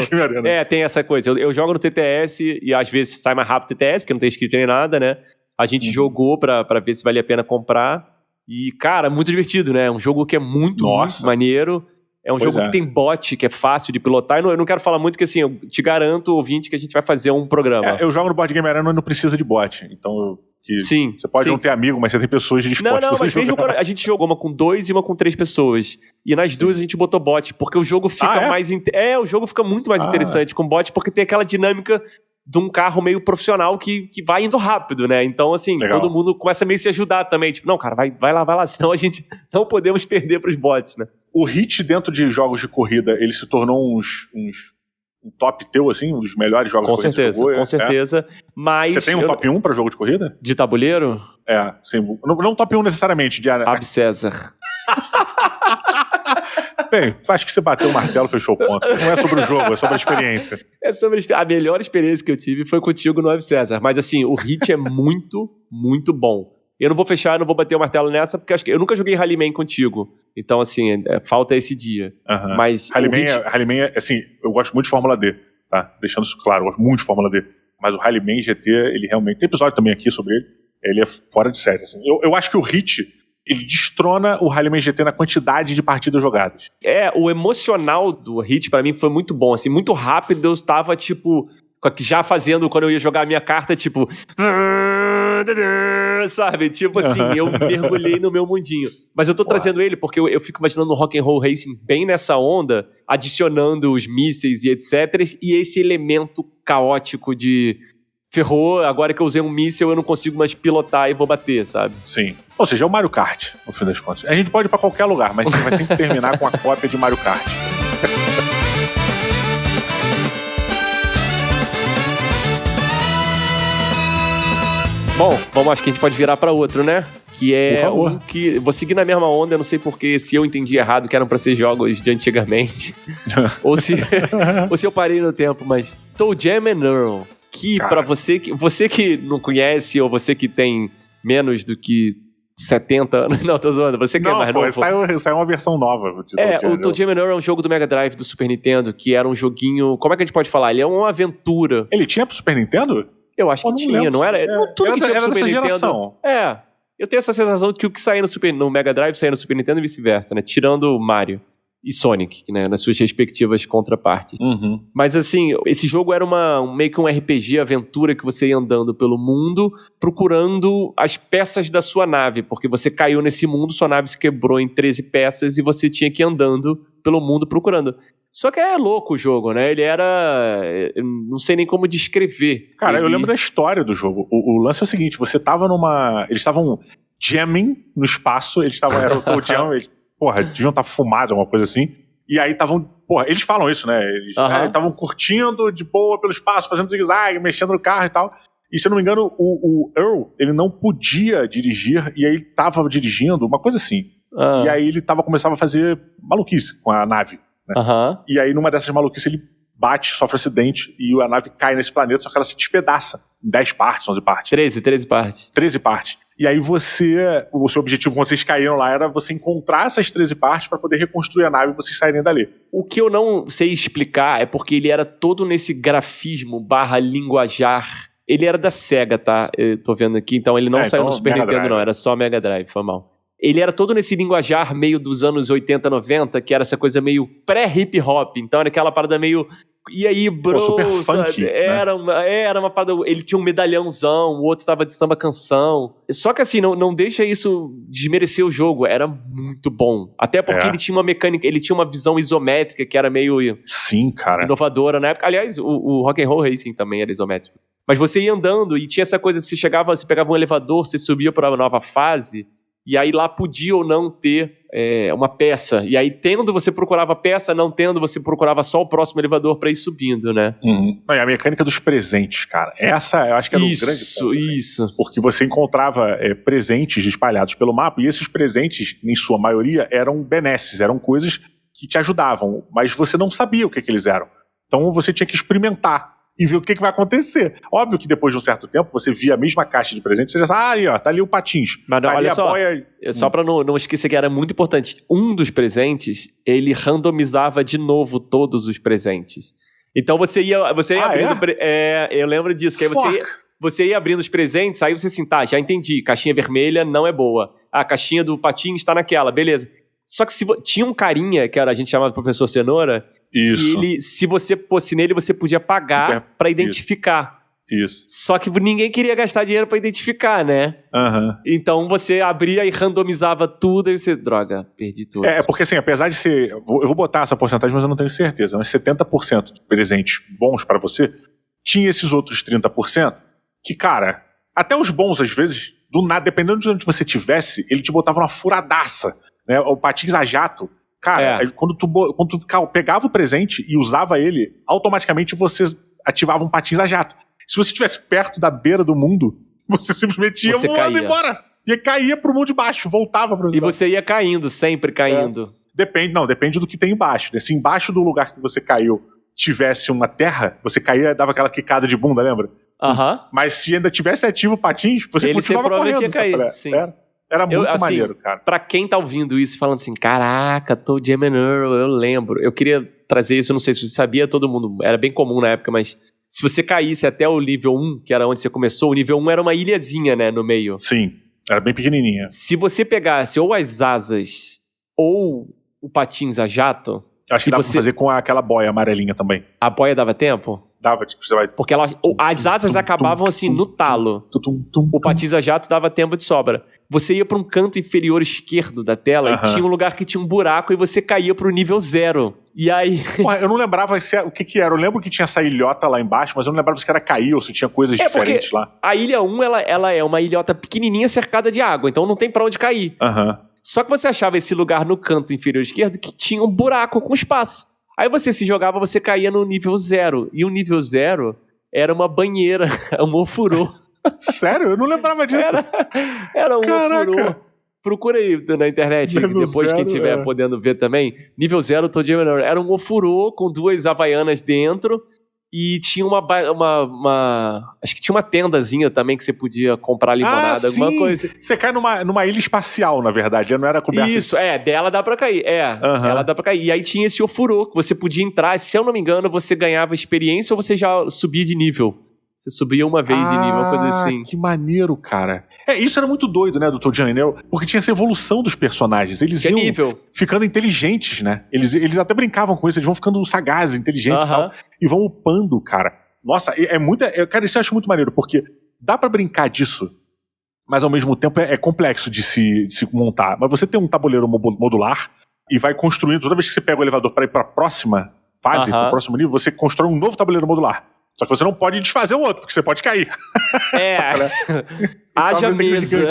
tem essa coisa. Eu jogo no TTS e às vezes sai mais rápido o TTS, porque não tem script nem nada, né? A gente jogou pra ver se valia a pena comprar. E, cara, muito divertido, né? É um jogo que é muito maneiro. É um jogo que tem bot, que é fácil de pilotar. Eu não quero falar muito, que assim, eu te garanto, ouvinte, que a gente vai fazer um programa. Eu jogo no Board Game Arena e não precisa de bot. Então, sim, você pode não ter amigo, mas você tem pessoas dispostas Não, mas mesmo quando a gente jogou uma com 2 e uma com 3 pessoas. E nas duas a gente botou bot, porque o jogo fica mais... o jogo fica muito mais interessante com bot, porque tem aquela dinâmica... de um carro meio profissional que vai indo rápido, né? Então, assim, todo mundo começa a meio se ajudar também. Tipo, não, cara, vai lá, senão a gente não podemos perder pros bots, né? o Hit dentro de jogos de corrida, ele se tornou um top teu, assim, um dos melhores jogos de corrida que você jogou? Com certeza. Mas você tem um top 1 pra jogo de corrida? De tabuleiro? Sim. Não top 1 necessariamente. Ab César. Bem, acho que você bateu o martelo, fechou o ponto. Não é sobre o jogo, é sobre a experiência. A melhor experiência que eu tive foi contigo no Ab César. Mas assim, o Hit é muito, muito bom. Eu não vou fechar, não vou bater o martelo nessa, porque acho que eu nunca joguei Rallyman contigo. Então, assim, falta esse dia. Mas Rallyman, assim, eu gosto muito de Fórmula D, tá? Deixando isso claro, eu gosto muito de Fórmula D. Mas o Rallyman GT, ele realmente... Tem episódio também aqui sobre ele. Ele é fora de série, assim. Eu acho que o Hit, ele destrona o Rallyman GT na quantidade de partidas jogadas. O emocional do Hit, pra mim, foi muito bom. Assim, muito rápido, eu tava, tipo... Já fazendo, quando eu ia jogar a minha carta, tipo... Sabe? Tipo assim, eu mergulhei no meu mundinho. Mas eu tô trazendo ele porque eu fico imaginando o Rock'n'Roll Racing bem nessa onda, adicionando os mísseis e etc. E esse elemento caótico de... Ferrou, agora que eu usei um míssil, eu não consigo mais pilotar e vou bater, sabe? Sim. Ou seja, é o Mario Kart, no fim das contas. A gente pode ir pra qualquer lugar, mas a gente vai ter que terminar com a cópia de Mario Kart. Bom, acho que a gente pode virar pra outro, né? Que é um que... Vou seguir na mesma onda, eu não sei porque se eu entendi errado que eram pra ser jogos de antigamente. ou se eu parei no tempo, mas... ToeJam and Earl. Que pra você que não conhece, ou você que tem menos do que 70 anos... Não, tô zoando. Você que é mais novo. Saiu uma versão nova. O ToeJam and Earl é um jogo do Mega Drive do Super Nintendo, que era um joguinho... Como é que a gente pode falar? Ele é uma aventura. Ele tinha pro Super Nintendo? Eu acho que tinha, não era? Tudo que tinha pro Super Nintendo. Geração. Eu tenho essa sensação de que o que saía no Mega Drive saía no Super Nintendo e vice-versa, né? Tirando Mario e Sonic, né? Nas suas respectivas contrapartes. Mas assim, esse jogo era meio que um RPG, aventura, que você ia andando pelo mundo procurando as peças da sua nave, porque você caiu nesse mundo, sua nave se quebrou em 13 peças e você tinha que ir andando pelo mundo procurando. Só que é louco o jogo, né? Ele era... Eu não sei nem como descrever. Cara, eu lembro da história do jogo. O lance é o seguinte, você tava eles estavam jamming no espaço, era o ToeJam, deviam estar fumados, alguma coisa assim. E aí estavam... eles falam isso, né? Eles estavam curtindo de boa pelo espaço, fazendo zigue-zague, mexendo no carro e tal. E se eu não me engano, o Earl, ele não podia dirigir, e aí ele tava dirigindo, uma coisa assim. E aí ele começava a fazer maluquice com a nave. Né? E aí numa dessas maluquices ele sofre acidente e a nave cai nesse planeta, só que ela se despedaça em 10 partes, 11 partes. 13 partes. 13 partes. E aí o seu objetivo quando vocês caíram lá era você encontrar essas 13 partes pra poder reconstruir a nave e vocês saírem dali. O que eu não sei explicar é porque ele era todo nesse grafismo / linguajar. Ele era da Sega, tá? Eu tô vendo aqui, então ele não saiu no Super Nintendo não, era só Mega Drive, foi mal. Ele era todo nesse linguajar meio dos anos 80, 90, que era essa coisa meio pré-hip hop. Então era aquela parada meio... E aí, bro, super funky, né? Era uma parada... Ele tinha um medalhãozão, o outro tava de samba canção. Só que assim, não deixa isso desmerecer o jogo. Era muito bom. Até porque ele tinha uma mecânica, ele tinha uma visão isométrica que era meio... Sim, cara. Inovadora na época. Aliás, o Rock'n'Roll Racing também era isométrico. Mas você ia andando e tinha essa coisa, você pegava um elevador, você subia para uma nova fase... E aí lá podia ou não ter uma peça. E aí tendo, você procurava a peça, não tendo, você procurava só o próximo elevador pra ir subindo, né? E a mecânica dos presentes, cara. Essa, eu acho que era um grande ponto. Isso. Porque você encontrava presentes espalhados pelo mapa, e esses presentes, em sua maioria, eram benesses, eram coisas que te ajudavam, mas você não sabia o que eles eram. Então você tinha que experimentar e ver o que vai acontecer. Óbvio que depois de um certo tempo, você via a mesma caixa de presentes, você já sabe, aí ó, tá ali o patins. Mas não, tá olha ali só, boia... só pra não esquecer que era muito importante, um dos presentes, ele randomizava de novo todos os presentes. Então você ia abrindo... eu lembro disso, que aí você ia abrindo os presentes, aí você assim, tá, já entendi, caixinha vermelha não é boa. A caixinha do patins tá naquela, beleza. Só que tinha um carinha, que a gente chamava de Professor Cenoura, isso. Que se você fosse nele, você podia pagar pra identificar. Isso. Só que ninguém queria gastar dinheiro pra identificar, né? Então você abria e randomizava tudo e você, droga, perdi tudo. Porque assim, apesar de ser... Eu vou botar essa porcentagem, mas eu não tenho certeza. Mas 70% de presentes bons pra você, tinha esses outros 30% que, cara, até os bons às vezes, do nada, dependendo de onde você tivesse, ele te botava uma furadaça. Né? O patins a jato, Cara, quando tu pegava o presente e usava ele, automaticamente você ativava um patins a jato. Se você estivesse perto da beira do mundo, você simplesmente ia voando embora. E caía pro mundo de baixo, voltava pro E você ia caindo, sempre caindo. Depende do que tem embaixo. Né? Se embaixo do lugar que você caiu tivesse uma terra, você caía e dava aquela quicada de bunda, lembra? Mas se ainda tivesse ativo o patins, você continuava correndo. Ia cair, sim. Era muito maneiro, cara. Pra quem tá ouvindo isso falando assim, caraca, Toe Jam and Earl, eu lembro. Eu queria trazer isso, não sei se você sabia, todo mundo, era bem comum na época, mas se você caísse até o nível 1, que era onde você começou, o nível 1 era uma ilhazinha, né, no meio. Sim, era bem pequenininha. Se você pegasse ou as asas ou o patins a jato... Acho que dava pra fazer com aquela boia amarelinha também. A boia dava tempo? Dava, tipo, você vai... Porque as asas acabavam assim, no talo. O patins a jato dava tempo de sobra. Você ia pra um canto inferior esquerdo da tela e tinha um lugar que tinha um buraco e você caía pro nível 0. E aí... Porra, eu não lembrava o que era. Eu lembro que tinha essa ilhota lá embaixo, mas eu não lembrava se era cair ou se tinha coisas diferentes lá. A ilha 1, ela é uma ilhota pequenininha cercada de água, então não tem pra onde cair. Só que você achava esse lugar no canto inferior esquerdo que tinha um buraco com espaço. Aí você se jogava, você caía no nível 0. E o nível 0 era uma banheira, um ofurô. Sério? Eu não lembrava disso. Era um ofurô. Procura aí na internet, depois quem estiver podendo ver também. Nível 0, Toe Jam and Earl. Era um ofurô com 2 havaianas dentro. E tinha acho que tinha uma tendazinha também que você podia comprar limonada, alguma coisa. Você cai numa ilha espacial, na verdade, não era coberta. Isso, dela dá pra cair. Ela dá pra cair. E aí tinha esse ofurô que você podia entrar, se eu não me engano, você ganhava experiência ou você já subia de nível. Você subia uma vez de nível, uma coisa assim. Que maneiro, cara. Isso era muito doido, né, do Toe Jam and Earl, porque tinha essa evolução dos personagens. Eles iam ficando inteligentes, né? Eles até brincavam com isso, eles vão ficando sagazes, inteligentes e tal, e vão upando, cara. Nossa, cara, isso eu acho muito maneiro, porque dá pra brincar disso, mas ao mesmo tempo é complexo de se montar. Mas você tem um tabuleiro modular e vai construindo, toda vez que você pega o elevador pra ir pra próxima fase, pro próximo nível, você constrói um novo tabuleiro modular. Só que você não pode desfazer o outro, porque você pode cair. Haja mesa.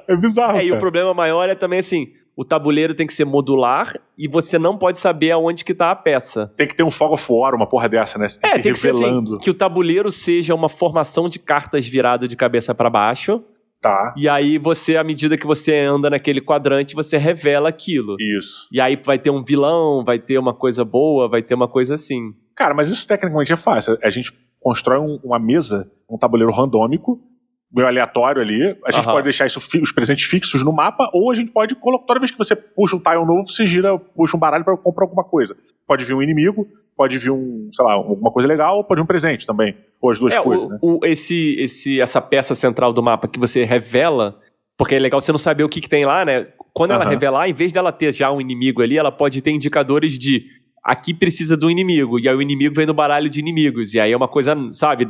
É bizarro, cara. E o problema maior é também assim, o tabuleiro tem que ser modular e você não pode saber aonde que tá a peça. Tem que ter um fog of war, uma porra dessa, né? Você tem que ir revelando. Ser assim, que o tabuleiro seja uma formação de cartas virado de cabeça para baixo. Tá. E aí você, à medida que você anda naquele quadrante, você revela aquilo. Isso. E aí vai ter um vilão, vai ter uma coisa boa, vai ter uma coisa assim. Cara, mas isso tecnicamente é fácil. A gente constrói uma mesa, um tabuleiro randômico, meio aleatório ali. A gente pode deixar os presentes fixos no mapa, ou a gente pode colocar, toda vez que você puxa um tile novo, você puxa um baralho para comprar alguma coisa. Pode vir um inimigo, pode vir alguma coisa legal, pode vir um presente também. Ou as duas coisas, né? Essa peça central do mapa que você revela, porque é legal você não saber o que tem lá, né? Quando ela revelar, em vez dela ter já um inimigo ali, ela pode ter indicadores de aqui precisa de um inimigo, e aí o inimigo vem no baralho de inimigos, e aí é uma coisa, sabe,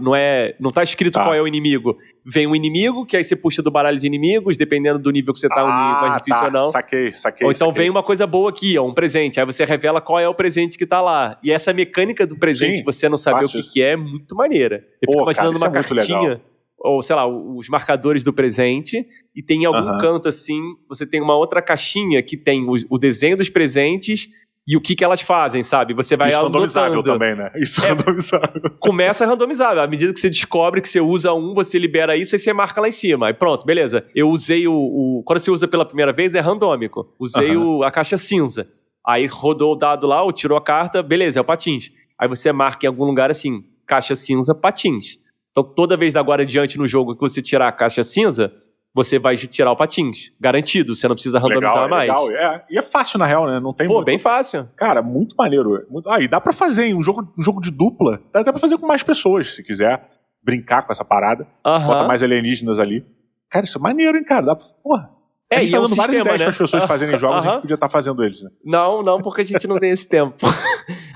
não tá escrito qual é o inimigo. Vem um inimigo, que aí você puxa do baralho de inimigos, dependendo do nível que você tá, um nível mais difícil ou não. Saquei. Ou então vem uma coisa boa aqui, um presente, aí você revela qual é o presente que tá lá. E essa mecânica do presente, você não saber o que é muito maneira. Eu fico imaginando uma cartinha, ou sei lá, os marcadores do presente, e tem em algum canto assim, você tem uma outra caixinha que tem o desenho dos presentes e o que elas fazem, sabe? Você vai anotando. Isso randomizável também, né? Isso é randomizável. Começa randomizável. À medida que você descobre que você usa você libera isso, aí você marca lá em cima. Aí pronto, beleza. Eu usei quando você usa pela primeira vez, é randômico. Usei a caixa cinza. Aí rodou o dado lá, ou tirou a carta, beleza, é o patins. Aí você marca em algum lugar assim, caixa cinza, patins. Então toda vez da agora em diante no jogo que você tirar a caixa cinza, você vai tirar o patins. Garantido, você não precisa randomizar mais. Legal, e é fácil na real, né? Não tem bem fácil. Cara, muito maneiro. E dá pra fazer um jogo de dupla. Dá pra fazer com mais pessoas, se quiser brincar com essa parada. Bota mais alienígenas ali. Cara, isso é maneiro, hein, cara? Dá pra... Porra. A gente tá dando várias ideias para as pessoas fazerem jogos, a gente podia estar fazendo eles, né? Não, porque a gente não tem esse tempo.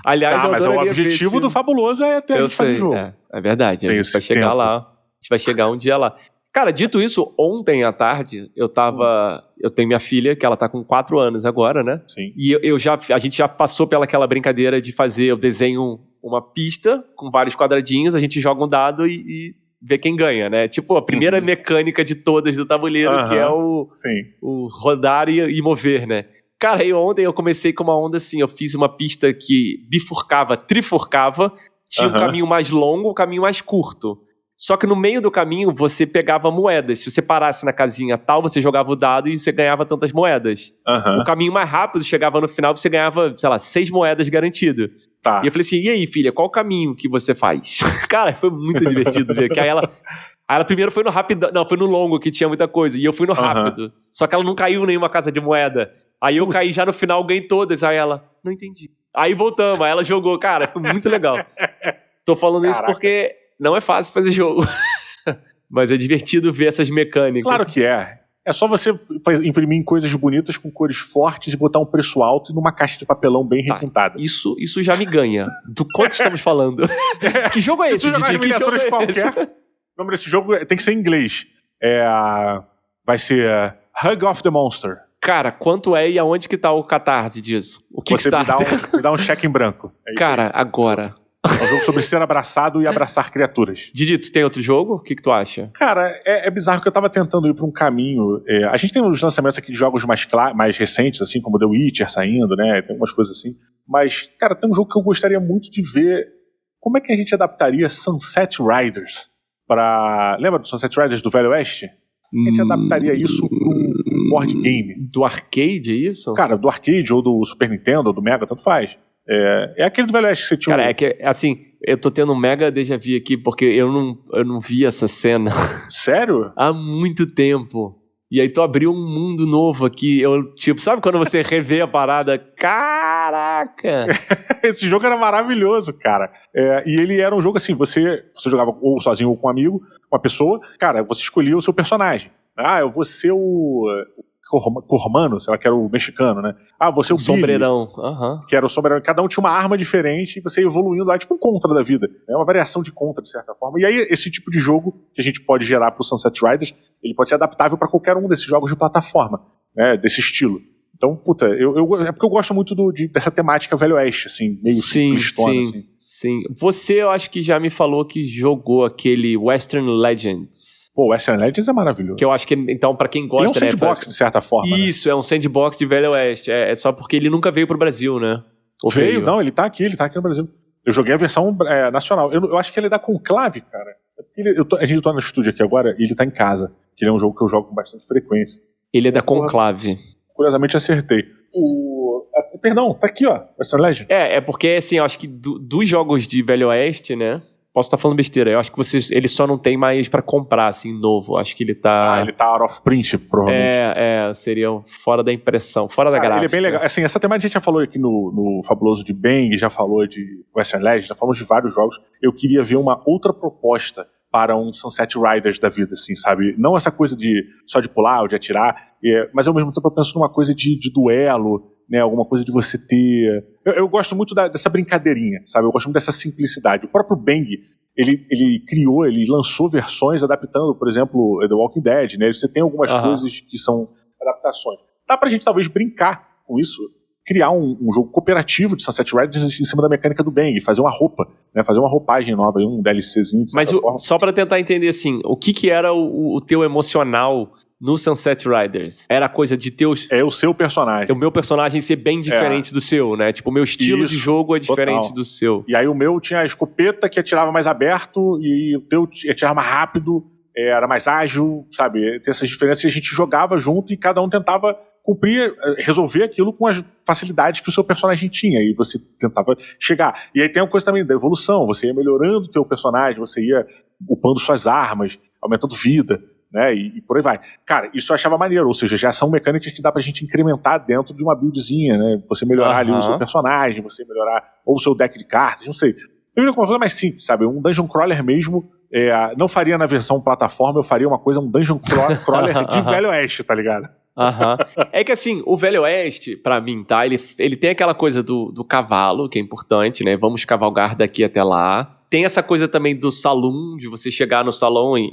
Aliás, mas o objetivo do Fabuloso é ter a gente fazer jogo. É verdade, a gente vai chegar lá. A gente vai chegar um dia lá. Cara, dito isso, ontem à tarde, eu tenho minha filha, que ela tá com 4 anos agora, né? Sim. E a gente já passou pelaquela brincadeira de fazer, eu desenho uma pista com vários quadradinhos, a gente joga um dado e vê quem ganha, né? Tipo, a primeira mecânica de todas do tabuleiro, que é o rodar e mover, né? Cara, aí ontem eu comecei com uma onda assim, eu fiz uma pista que bifurcava, trifurcava, tinha um caminho mais longo, um caminho mais curto. Só que no meio do caminho você pegava moedas. Se você parasse na casinha tal, você jogava o dado e você ganhava tantas moedas. O caminho mais rápido, chegava no final, você ganhava, sei lá, 6 moedas garantido. Tá. E eu falei assim, e aí, filha, qual o caminho que você faz? Cara, foi muito divertido ver. Que aí ela primeiro foi no rápido, não, foi no longo, que tinha muita coisa. E eu fui no rápido. Só que ela não caiu em nenhuma casa de moeda. Aí eu caí já no final, ganhei todas. Aí ela, não entendi. Aí voltamos, aí ela jogou. Cara, foi muito legal. Tô falando isso porque não é fácil fazer jogo. Mas é divertido ver essas mecânicas. Claro que é. É só você imprimir coisas bonitas com cores fortes e botar um preço alto e numa caixa de papelão bem repintada. Isso já me ganha. Do quanto estamos falando? Que jogo é esse, Se tu jogar em miniaturas qualquer, o nome desse jogo tem que ser em inglês. Vai ser Hug of the Monster. Cara, quanto é e aonde que tá o catarse disso? O Kickstarter? Você me dá um cheque em branco. Cara, agora. É um jogo sobre ser abraçado e abraçar criaturas. Didi, tu tem outro jogo? O que tu acha? Cara, é bizarro que eu tava tentando ir pra um caminho. A gente tem uns lançamentos aqui de jogos mais recentes, assim, como The Witcher saindo, né? Tem algumas coisas assim. Mas, cara, tem um jogo que eu gostaria muito de ver. Como é que a gente adaptaria Sunset Riders pra... Lembra do Sunset Riders do Velho Oeste? A gente adaptaria isso pro board game. Do arcade, é isso? Cara, do arcade, ou do Super Nintendo, ou do Mega, tanto faz. É aquele do Velho Oeste que você tinha. Cara, é que, assim, eu tô tendo um mega déjà vu aqui, porque eu não vi essa cena. Sério? Há muito tempo. E aí tu abriu um mundo novo aqui. Eu, tipo, sabe quando você revê a parada? Caraca! Esse jogo era maravilhoso, cara. E ele era um jogo assim, você jogava ou sozinho ou com um amigo, uma pessoa. Cara, você escolhia o seu personagem. Eu vou ser o Cormano, sei lá, que era o mexicano, né? Você é o Billy, sombreirão. Que era o sombreirão. Cada um tinha uma arma diferente e você ia evoluindo lá, tipo um Contra da vida. É uma variação de Contra, de certa forma. E aí, esse tipo de jogo que a gente pode gerar pro Sunset Riders, ele pode ser adaptável para qualquer um desses jogos de plataforma, né? Desse estilo. Então, puta, é porque eu gosto muito dessa temática Velho Oeste, assim, meio simplistona, assim. Sim. Você, eu acho que já me falou que jogou aquele Western Legends. Pô, Western Legends é maravilhoso. Que eu acho que, então, pra quem gosta... Ele é um sandbox, de certa forma. Isso, né? É um sandbox de Velho Oeste. É só porque ele nunca veio pro Brasil, né? Ou veio? Não, ele tá aqui no Brasil. Eu joguei a versão nacional. Eu acho que ele é da Conclave, cara. A gente tá no estúdio aqui agora e ele tá em casa. Que ele é um jogo que eu jogo com bastante frequência. Ele é da Conclave. Curiosamente acertei. Perdão, tá aqui, ó. Western Legend. É porque, assim, eu acho que dos jogos de Velho Oeste, né? Posso estar falando besteira. Eu acho que ele só não tem mais pra comprar, assim, novo. Acho que ele tá... ele tá out of print, provavelmente. Seria fora da impressão, fora da gráfica. Ele é bem legal. Assim, essa temática a gente já falou aqui no Fabuloso de Bang, já falou de Western Legend, já falamos de vários jogos. Eu queria ver uma outra proposta para um Sunset Riders da vida, assim, sabe? Não essa coisa só de pular ou de atirar, mas ao mesmo tempo eu penso numa coisa de duelo, né? Alguma coisa de você ter... Eu gosto muito dessa brincadeirinha, sabe? Eu gosto muito dessa simplicidade. O próprio Bang, ele lançou versões adaptando, por exemplo, The Walking Dead, né? Você tem algumas coisas que são adaptações. Dá pra gente talvez brincar com isso, criar um jogo cooperativo de Sunset Riders em cima da mecânica do Bang, fazer uma roupa, né? Fazer uma roupagem nova, um DLCzinho. Mas só pra tentar entender, assim, o que era o teu emocional no Sunset Riders? Era a coisa de ter o seu personagem. O meu personagem ser bem diferente do seu, né? Tipo, o meu estilo de jogo é diferente do seu. E aí o meu tinha a escopeta que atirava mais aberto e o teu atirava mais rápido, era mais ágil, sabe? Tem essas diferenças e a gente jogava junto e cada um tentava resolver aquilo com as facilidades que o seu personagem tinha, e você tentava chegar. E aí tem uma coisa também da evolução, você ia melhorando o teu personagem, você ia upando suas armas, aumentando vida, né, e por aí vai. Cara, isso eu achava maneiro, ou seja, já são mecânicas que dá pra gente incrementar dentro de uma buildzinha, né, você melhorar ali o seu personagem, você melhorar ou o seu deck de cartas, não sei. Eu iria com uma coisa mais simples, sabe, um dungeon crawler mesmo, não faria na versão plataforma, eu faria um dungeon crawler de Velho Oeste, tá ligado? É que assim, o Velho Oeste, pra mim, tá, ele tem aquela coisa do cavalo, que é importante, né, vamos cavalgar daqui até lá. Tem essa coisa também do saloon, de você chegar no salão e...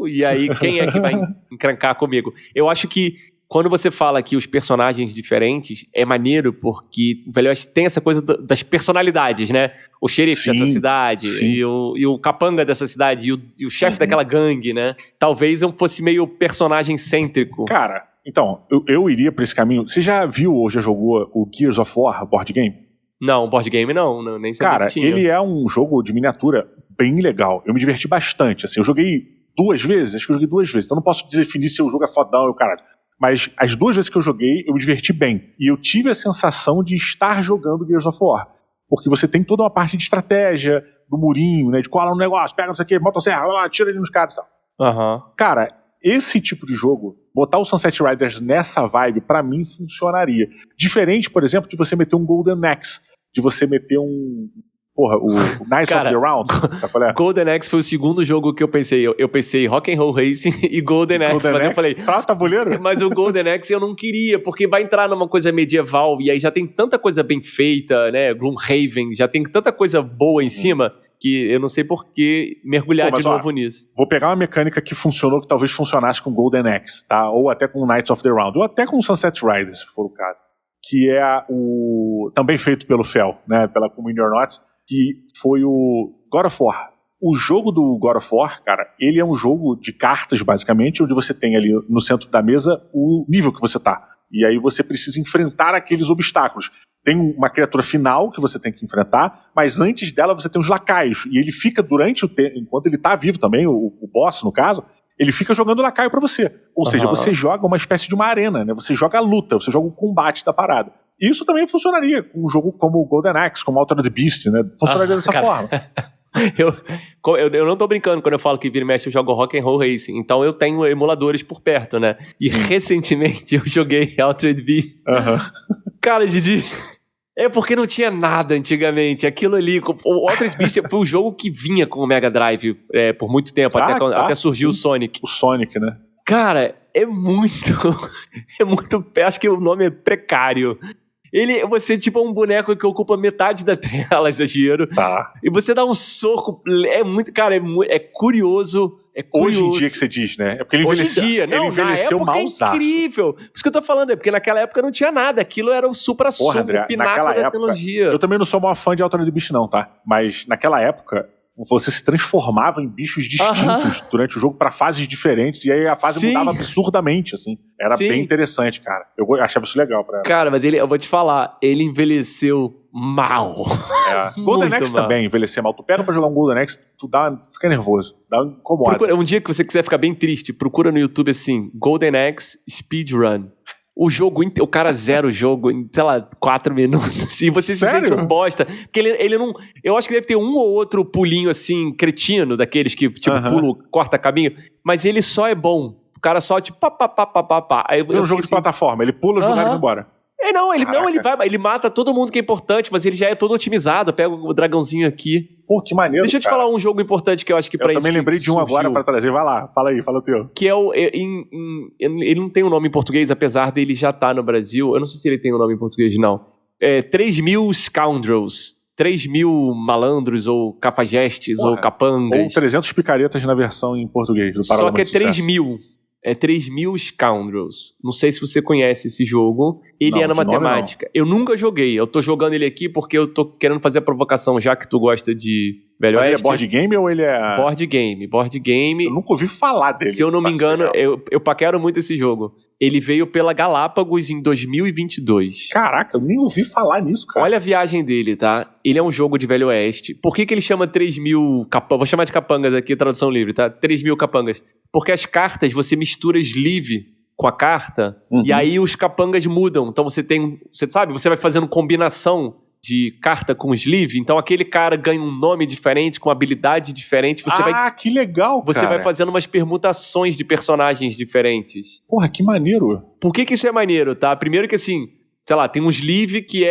E aí, quem é que vai encrencar comigo? Eu acho que quando você fala que os personagens diferentes, é maneiro porque o Velho Oeste tem essa coisa das personalidades, né? O xerife dessa cidade, e o capanga dessa cidade, e o chefe daquela gangue, né? Talvez eu fosse meio personagem cêntrico. Cara, Então, eu iria pra esse caminho. Você já viu ou já jogou o Gears of War board game? Não, board game não, nem sabia Cara, que tinha. ele é um jogo de miniatura bem legal. Eu me diverti bastante, assim. Eu joguei 2 vezes, acho que eu joguei 2 vezes. Então não posso definir se o jogo é fodão e o caralho. Mas as 2 vezes que eu joguei, eu me diverti bem. E eu tive a sensação de estar jogando Gears of War. Porque você tem toda uma parte de estratégia, do murinho, né? De colar um negócio, pega não sei o que, motosserra, lá, tira ele nos caras e tal. Cara, esse tipo de jogo, botar o Sunset Riders nessa vibe, pra mim, funcionaria. Diferente, por exemplo, de você meter um Golden Axe, de você meter o Knights of the Round, sabe qual é? Golden Axe foi o segundo jogo que eu pensei. Eu pensei Rock'n'Roll Racing e Golden Axe, mas eu falei... tabuleiro? Mas o Golden Axe eu não queria, porque vai entrar numa coisa medieval, e aí já tem tanta coisa bem feita, né? Gloomhaven, já tem tanta coisa boa em cima, que eu não sei por que mergulhar de novo nisso. Vou pegar uma mecânica que funcionou, que talvez funcionasse com Golden Axe, tá? Ou até com Knights of the Round, ou até com Sunset Riders, se for o caso. Que é também feito pelo Fel, né? Pela Community or Not, que foi o God of War. O jogo do God of War, cara, ele é um jogo de cartas, basicamente, onde você tem ali no centro da mesa o nível que você tá. E aí você precisa enfrentar aqueles obstáculos. Tem uma criatura final que você tem que enfrentar, mas antes dela você tem os lacaios. E ele fica durante o tempo, enquanto ele tá vivo também, o boss, no caso, ele fica jogando lacaio pra você. Ou seja, você joga uma espécie de uma arena, né? Você joga a luta, você joga o combate da parada. Isso também funcionaria com um jogo como o Golden Axe, como Altered Beast, né? Funcionaria dessa forma. Eu não tô brincando quando eu falo que vira e mexe eu jogo Rock'n'Roll Racing. Então eu tenho emuladores por perto, né? E recentemente eu joguei Altered Beast. Cara, Didi... É porque não tinha nada antigamente. Aquilo ali... O Altered Beast foi um jogo que vinha com o Mega Drive por muito tempo, até surgiu o Sonic. O Sonic, né? Cara, é muito... Acho que o nome é precário. Você tipo é um boneco que ocupa metade da tela, exagero. Tá. E você dá um soco. É muito. Cara, é curioso. Hoje em dia que você diz, né? É porque ele envelheceu. Hoje em dia, não, ele envelheceu malzaço. É incrível. Por isso que eu tô falando, é porque naquela época não tinha nada. Aquilo era o supra-sumo, o pináculo da tecnologia. Eu também não sou maior fã de Altered Beast, não, tá? Mas naquela época, você se transformava em bichos distintos durante o jogo pra fases diferentes, e aí a fase mudava absurdamente, assim. Era bem interessante, cara. Eu achava isso legal pra ela. Cara, mas eu vou te falar, ele envelheceu mal. Golden Axe também envelheceu mal. Tu pega pra jogar um Golden Axe, fica nervoso, dá um incomoda. Um dia que você quiser ficar bem triste, procura no YouTube assim, Golden Axe Speedrun. O jogo, o cara zera o jogo em, sei lá, 4 minutos. E você se sente um bosta. Porque ele não... Eu acho que deve ter um ou outro pulinho, assim, cretino, daqueles que, tipo, pulo, corta caminho. Mas ele só é bom. O cara só, tipo, pá. É um jogo de plataforma. Ele pula, joga e vai embora. Ele mata todo mundo que é importante, mas ele já é todo otimizado. Pega o dragãozinho aqui. Pô, que maneiro, Deixa eu te falar um jogo importante que eu acho que pra isso... Eu também lembrei de um agora pra trazer. Vai lá, fala o teu. Que é ele não tem um nome em português, apesar dele já estar no Brasil. Eu não sei se ele tem um nome em português, não. 3.000 Scoundrels. 3.000 malandros, ou cafajestes, ou capangas. Ou 300 picaretas na versão em português. Do Só que é 3.000. É 3.000 Scoundrels. Não sei se você conhece esse jogo. Ele é na matemática. Eu nunca joguei. Eu tô jogando ele aqui porque eu tô querendo fazer a provocação, já que tu gosta de Velho Oeste. Mas ele é board game ou ele é... Board game. Eu nunca ouvi falar dele. Se eu não me engano, eu paquero muito esse jogo. Ele veio pela Galápagos em 2022. Caraca, eu nem ouvi falar nisso, cara. Olha a viagem dele, tá? Ele é um jogo de Velho Oeste. Por que ele chama 3.000 capangas? Vou chamar de capangas aqui, tradução livre, tá? 3.000 capangas. Porque as cartas, você mistura sleeve com a carta, e aí os capangas mudam. Então você sabe, você vai fazendo combinação de carta com sleeve, então aquele cara ganha um nome diferente, com habilidade diferente. Que legal, cara. Você vai fazendo umas permutações de personagens diferentes. Porra, que maneiro. Por que isso é maneiro, tá? Primeiro que assim, sei lá, tem um sleeve que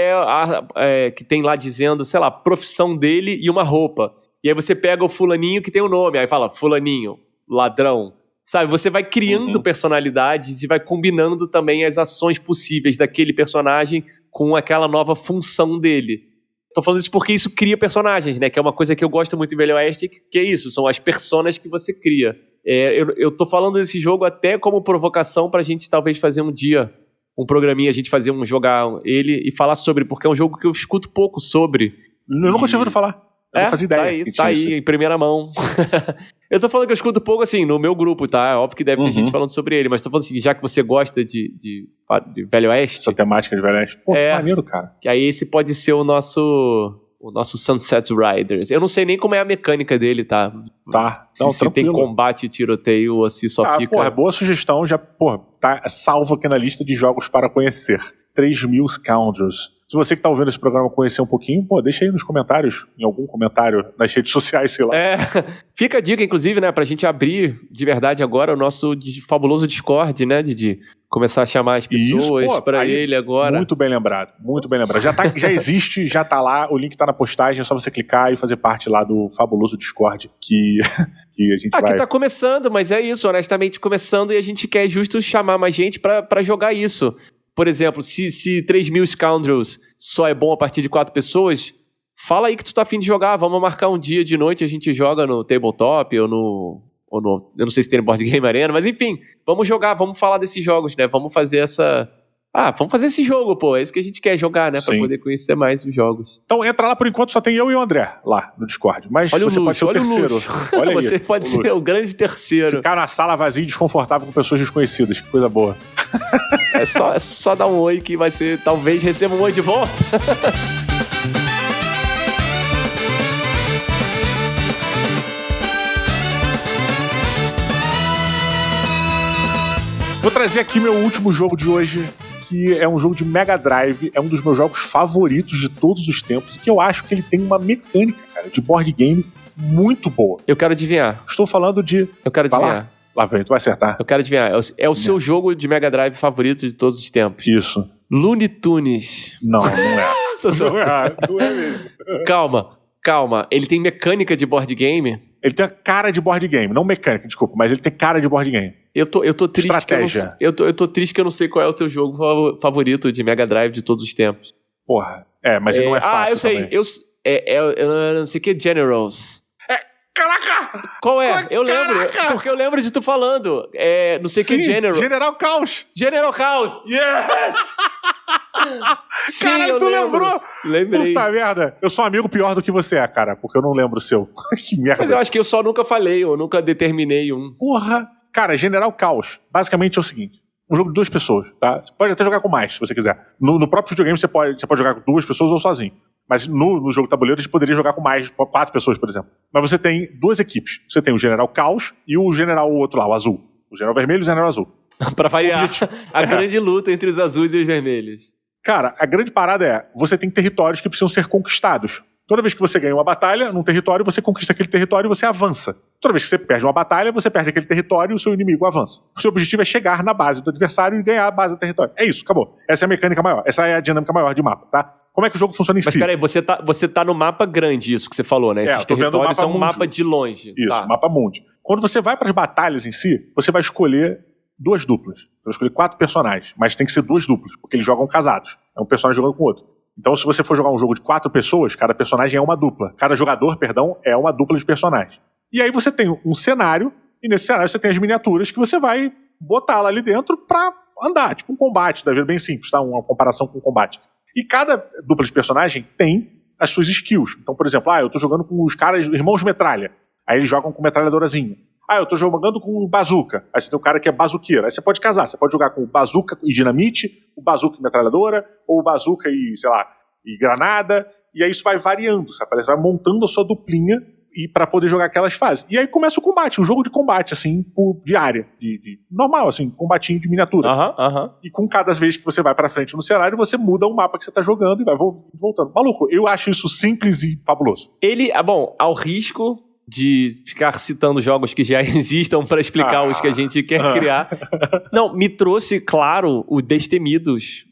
que tem lá dizendo, sei lá, profissão dele e uma roupa. E aí você pega o fulaninho que tem o nome, aí fala, fulaninho, ladrão. Sabe, você vai criando personalidades e vai combinando também as ações possíveis daquele personagem com aquela nova função dele. Tô falando isso porque isso cria personagens, né? Que é uma coisa que eu gosto muito em Velho Oeste, que é isso, são as personas que você cria. Eu tô falando desse jogo até como provocação pra gente talvez fazer um dia um programinha, a gente jogar ele e falar sobre, porque é um jogo que eu escuto pouco sobre. Eu nunca tinha ouvido falar. Eu não fazia ideia. Tá aí, em primeira mão. Eu tô falando que eu escuto pouco, assim, no meu grupo, tá? Óbvio que deve ter gente falando sobre ele, mas tô falando assim, já que você gosta de Velho Oeste... Essa temática de Velho Oeste. Pô, maneiro, cara. Que aí esse pode ser o nosso Sunset Riders. Eu não sei nem como é a mecânica dele, tá? Se tem combate, tiroteio, ou se só fica... Porra, boa sugestão. Já, porra, tá salvo aqui na lista de jogos para conhecer. 3.000 Scoundrels. Se você que tá ouvindo esse programa conhecer um pouquinho, pô, deixa aí nos comentários, em algum comentário nas redes sociais, sei lá. Fica a dica, inclusive, né, pra gente abrir de verdade agora o nosso fabuloso Discord, né, Didi? Começar a chamar as pessoas pra ele agora. Muito bem lembrado, muito bem lembrado. Já existe, já tá lá, o link tá na postagem, é só você clicar e fazer parte lá do fabuloso Discord que a gente vai... Que tá começando, mas é isso, honestamente começando, e a gente quer justo chamar mais gente pra jogar isso. Por exemplo, se 3.000 Scoundrels só é bom a partir de 4 pessoas, fala aí que tu tá afim de jogar, vamos marcar um dia de noite, a gente joga no Tabletop ou no... Eu não sei se tem no Board Game Arena, mas enfim, vamos jogar, vamos falar desses jogos, né? Vamos fazer vamos fazer esse jogo, pô, é isso que a gente quer jogar, né? Pra poder conhecer mais os jogos. Então entra lá, por enquanto só tem eu e o André lá no Discord, mas olha você pode ser o terceiro. Olha aí, você pode ser o grande terceiro. Ficar na sala vazia e desconfortável com pessoas desconhecidas, que coisa boa. É só dar um oi que vai ser, talvez receba um oi de volta. Vou trazer aqui meu último jogo de hoje, que é um jogo de Mega Drive, é um dos meus jogos favoritos de todos os tempos, e que eu acho que ele tem uma mecânica, cara, de board game muito boa. Eu quero adivinhar. Estou falando de... Eu quero adivinhar. Lá vem, tu vai acertar. Eu quero adivinhar. É o seu jogo de Mega Drive favorito de todos os tempos. Isso. Looney Tunes. Não é. Não é mesmo. Calma. Ele tem mecânica de board game? Ele tem a cara de board game, não mecânica, desculpa, mas ele tem cara de board game. Eu tô triste. Estratégia. Eu tô triste que eu não sei qual é o teu jogo favorito de Mega Drive de todos os tempos. Porra, mas ele não é fácil. Eu sei. Também. Eu não sei o que, Generals. Caraca! Qual é? Eu lembro, porque eu lembro de tu falando. Não sei o que, General Caos! General Caos! Yes! Sim, caralho, tu lembrou? Lembrei. Puta merda. Eu sou um amigo pior do que você é, cara, porque eu não lembro o seu. Que merda. Mas eu acho que eu só nunca falei, eu nunca determinei um. Porra. Cara, General Caos, basicamente é o seguinte. Um jogo de 2 pessoas, tá? Você pode até jogar com mais, se você quiser. No próprio videogame você pode jogar com 2 pessoas ou sozinho. Mas no jogo tabuleiro a gente poderia jogar com mais, 4 pessoas, por exemplo. Mas você tem 2 equipes. Você tem o General Caos e o General outro lá, o azul. O General Vermelho e o General Azul. Pra variar a grande luta entre os azuis e os vermelhos. Cara, a grande parada é, você tem territórios que precisam ser conquistados. Toda vez que você ganha uma batalha num território, você conquista aquele território e você avança. Toda vez que você perde uma batalha, você perde aquele território e o seu inimigo avança. O seu objetivo é chegar na base do adversário e ganhar a base do território. É isso, acabou. Essa é a mecânica maior. Essa é a dinâmica maior de mapa, tá? Como é que o jogo funciona em si? Mas peraí, você tá no mapa grande, isso que você falou, né? Esses territórios são um mapa de longe. Isso, mapa mundi. Quando você vai para as batalhas em si, você vai escolher 2 duplas. Você vai escolher 4 personagens, mas tem que ser 2 duplas, porque eles jogam casados. É um personagem jogando com o outro. Então, se você for jogar um jogo de 4 pessoas, cada personagem é uma dupla. Cada jogador, é uma dupla de personagens. E aí você tem um cenário, e nesse cenário você tem as miniaturas que você vai botar lá ali dentro pra andar. Tipo um combate, deve ser bem simples, tá? Uma comparação com um combate. E cada dupla de personagem tem as suas skills. Então, por exemplo, eu tô jogando com os caras, irmãos metralha. Aí eles jogam com metralhadorazinha. Eu tô jogando com bazuca. Aí você tem um cara que é bazuqueiro. Aí você pode casar. Você pode jogar com bazuca e dinamite, o bazuca e metralhadora, ou o bazuca e, sei lá, e granada. E aí isso vai variando, sabe? Você vai montando a sua duplinha e para poder jogar aquelas fases. E aí começa o combate, um jogo de combate, assim, de área. Normal, assim, combatinho de miniatura. E com cada vez que você vai pra frente no cenário, você muda o mapa que você tá jogando e vai voltando. Maluco, eu acho isso simples e fabuloso. Ele, ao risco de ficar citando jogos que já existam para explicar os que a gente quer criar. Não, me trouxe, claro, o Destemidos,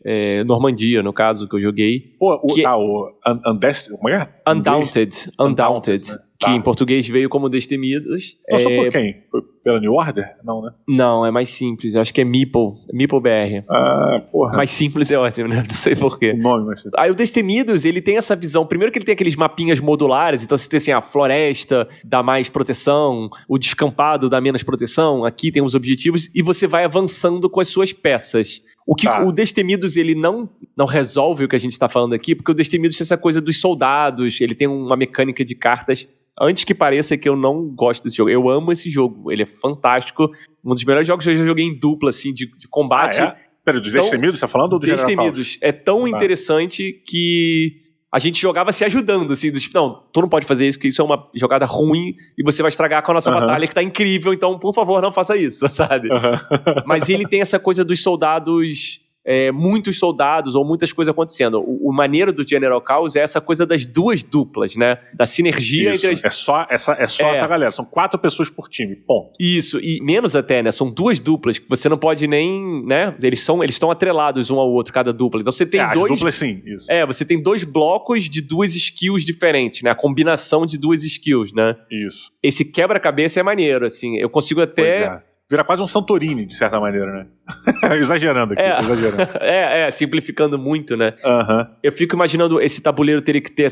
Normandia, no caso, que eu joguei. O como é? Undaunted, né? Que em português veio como Destemidos. Lançou por quem? pela New Order? Não, né? Não, é mais simples. Eu acho que é Meeple BR. Ah, porra. Mais simples é ótimo, né? Não sei porquê. O nome, mas... Aí o Destemidos, ele tem essa visão. Primeiro que ele tem aqueles mapinhas modulares. Então você tem assim, a floresta dá mais proteção, o descampado dá menos proteção. Aqui tem os objetivos. E você vai avançando com as suas peças. O que o Destemidos, ele não resolve o que a gente está falando aqui, porque o Destemidos tem essa coisa dos soldados, ele tem uma mecânica de cartas. Antes que pareça que eu não gosto desse jogo, eu amo esse jogo, ele é fantástico, um dos melhores jogos que eu já joguei em dupla, assim, de combate. Ah, é? Peraí, dos Destemidos, você tá falando ou do Destemidos? É tão interessante que a gente jogava se ajudando, assim, tipo, não, tu não pode fazer isso, porque isso é uma jogada ruim e você vai estragar com a nossa batalha que tá incrível, então, por favor, não faça isso, sabe? Mas ele tem essa coisa dos soldados... muitos soldados ou muitas coisas acontecendo. O maneiro do General Chaos é essa coisa das duas duplas, né? Da sinergia entre as... É só essa galera. São 4 pessoas por time, ponto. Isso, e menos até, né? São 2 duplas que você não pode nem, né? Eles estão atrelados um ao outro, cada dupla. Então você tem dois... As duplas, sim, isso. Você tem 2 blocos de 2 skills diferentes, né? A combinação de 2 skills, né? Isso. Esse quebra-cabeça é maneiro, assim. Eu consigo até... Vira quase um Santorini, de certa maneira, né? Exagerando aqui, exagerando. Simplificando muito, né? Eu fico imaginando esse tabuleiro teria que ter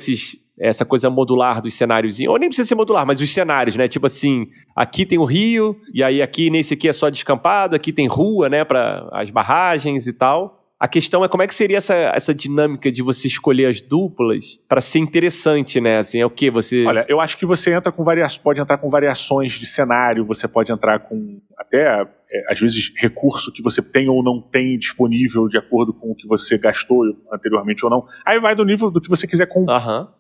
essa coisa modular dos cenários. Ou nem precisa ser modular, mas os cenários, né? Tipo assim, aqui tem o rio, e aí aqui nesse aqui é só descampado, aqui tem rua, né? Para as barragens e tal. A questão é como é que seria essa dinâmica de você escolher as duplas para ser interessante, né? Assim, é o quê? Você... Olha, eu acho que você pode entrar com variações de cenário, você pode entrar com até, às vezes, recurso que você tem ou não tem disponível de acordo com o que você gastou anteriormente ou não. Aí vai do nível do que você quiser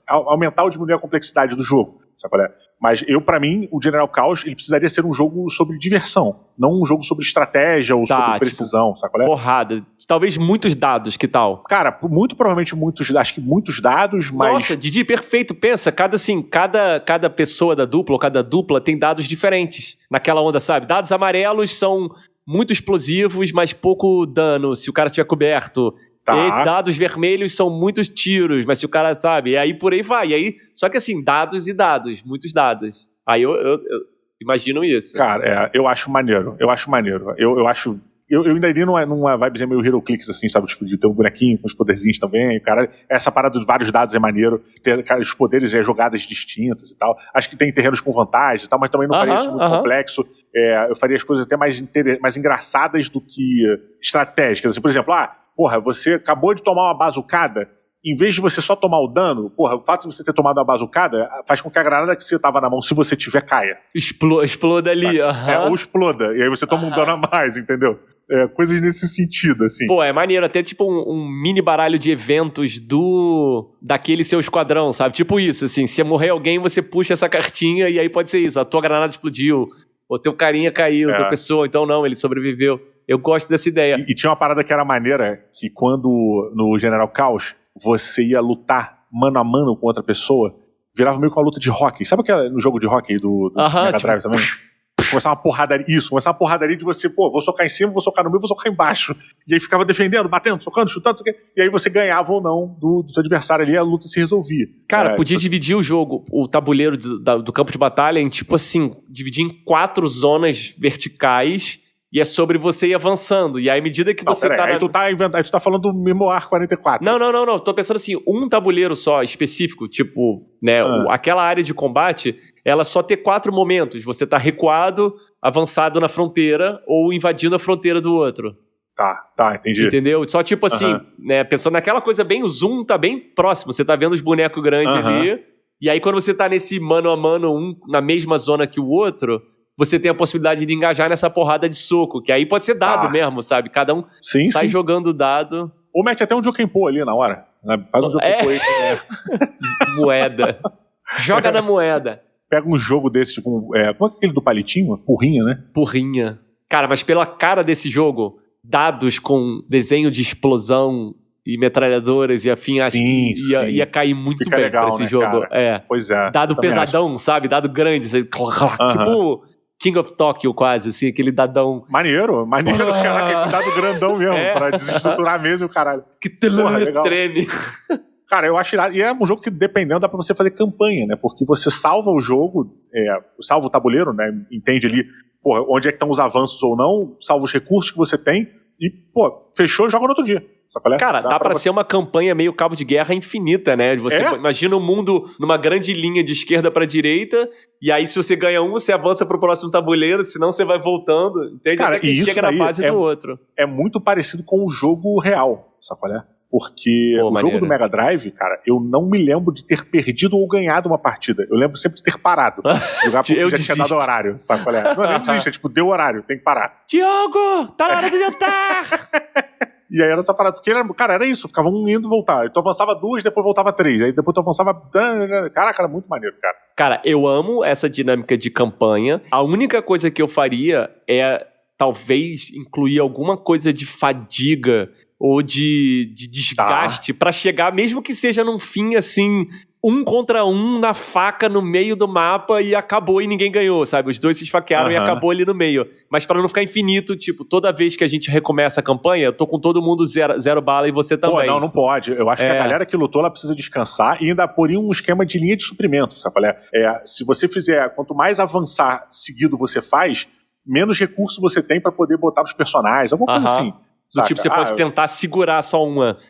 aumentar ou diminuir a complexidade do jogo, sabe qual é? Mas pra mim, o General Chaos, ele precisaria ser um jogo sobre diversão, não um jogo sobre estratégia ou sobre precisão, sabe qual é? Porrada. Talvez muitos dados, que tal? Cara, muito provavelmente acho que muitos dados, mas... Nossa, Didi, perfeito. Pensa, cada pessoa da dupla, ou cada dupla, tem dados diferentes. Naquela onda, sabe? Dados amarelos são muito explosivos, mas pouco dano, se o cara estiver coberto. E dados vermelhos são muitos tiros, mas se o cara, sabe, e aí por aí vai. E aí, só que assim, dados e dados, muitos dados. Aí eu imagino isso. Cara, eu acho maneiro. Eu acho... Eu ainda iria numa vibezinha meio HeroClix, assim, sabe? Tipo, de ter um bonequinho com os poderzinhos também. Cara, essa parada de vários dados é maneiro. Ter os poderes e jogadas distintas e tal. Acho que tem terrenos com vantagem e tal, mas também não faria isso muito complexo. Eu faria as coisas até mais engraçadas do que estratégicas. Assim, por exemplo, você acabou de tomar uma bazucada. Em vez de você só tomar o dano, o fato de você ter tomado uma bazucada faz com que a granada que você tava na mão, se você tiver, caia. Exploda ali, ou exploda. E aí você toma um dano a mais, entendeu? Coisas nesse sentido, assim. É maneiro. Até tipo um mini baralho de eventos daquele seu esquadrão, sabe? Tipo isso, assim. Se morrer alguém, você puxa essa cartinha e aí pode ser isso. A tua granada explodiu, ou teu carinha caiu, tua pessoa, então não, ele sobreviveu. Eu gosto dessa ideia. E tinha uma parada que era maneira, que quando no General Chaos você ia lutar mano a mano com outra pessoa, virava meio com uma luta de hockey. Sabe aquela no jogo de hockey do Mega Drive também? Começava uma porradaria de você, vou socar em cima, vou socar no meio, vou socar embaixo. E aí ficava defendendo, batendo, socando, chutando, e aí você ganhava ou não do seu adversário ali, a luta se resolvia. Cara, podia dividir o jogo, o tabuleiro do campo de batalha em tipo assim, dividir em 4 zonas verticais. E é sobre você ir avançando. E aí, à medida que você tá... Aí tu tá falando do Memoir 44. Não. Tô pensando assim, um tabuleiro só, específico. Tipo, né, aquela área de combate, ela só ter 4 momentos. Você tá recuado, avançado na fronteira, ou invadindo a fronteira do outro. Tá, entendi. Entendeu? Só tipo assim, né, pensando naquela coisa bem... O zoom tá bem próximo. Você tá vendo os bonecos grandes ali. E aí, quando você tá nesse mano a mano, um na mesma zona que o outro... Você tem a possibilidade de engajar nessa porrada de soco, que aí pode ser dado mesmo, sabe? Cada um sai jogando dado. Ou mete até um Jokenpô ali na hora. Né? Faz um Jokenpô aí. Moeda. Joga na moeda. Pega um jogo desse, tipo... como é aquele do palitinho? Porrinha, né? Porrinha. Cara, mas pela cara desse jogo, dados com desenho de explosão e metralhadoras e afim, acho que ia cair muito Fica bem legal, pra esse né, jogo. cara? Pois é. Dado pesadão, sabe? Dado grande. Tipo... King of Tokyo, quase, assim, aquele dadão. Maneiro, caraca, dado grandão mesmo, pra desestruturar a mesa e o caralho. Que treme. Cara, eu acho irado. E é um jogo que, dependendo, dá pra você fazer campanha, né? Porque você salva o jogo, salva o tabuleiro, né? Entende ali, porra, onde é que estão os avanços ou não, salva os recursos que você tem e, pô, fechou e joga no outro dia. Cara, dá pra ser uma campanha meio cabo de guerra infinita, né? Você imagina o mundo numa grande linha de esquerda pra direita, e aí se você ganha um, você avança pro próximo tabuleiro, senão você vai voltando, entende? Cara, até que chega na base do outro. É muito parecido com o jogo real, sabe qual é? Porque o jogo do Mega Drive, cara, eu não me lembro de ter perdido ou ganhado uma partida. Eu lembro sempre de ter parado. Jogar porque já tinha dado horário, sabe qual é? Não, nem desiste, é tipo, deu horário, tem que parar. Diogo, tá na hora do jantar! E aí era essa parada, porque, cara, era isso, ficava um indo e voltar. Então avançava 2, depois voltava 3, aí depois tu avançava... Caraca, era muito maneiro, cara. Cara, eu amo essa dinâmica de campanha. A única coisa que eu faria é, talvez, incluir alguma coisa de fadiga ou de desgaste pra chegar, mesmo que seja num fim, assim... 1 contra 1 na faca no meio do mapa e acabou e ninguém ganhou, sabe? Os dois se esfaquearam e acabou ali no meio. Mas pra não ficar infinito, tipo, toda vez que a gente recomeça a campanha, eu tô com todo mundo zero bala e você também. Pô, não pode. Eu acho que a galera que lutou, ela precisa descansar e ainda pôr um esquema de linha de suprimento, sabe? Se você fizer, quanto mais avançar seguido você faz, menos recurso você tem pra poder botar os personagens, alguma coisa assim. Do tipo, você pode tentar segurar só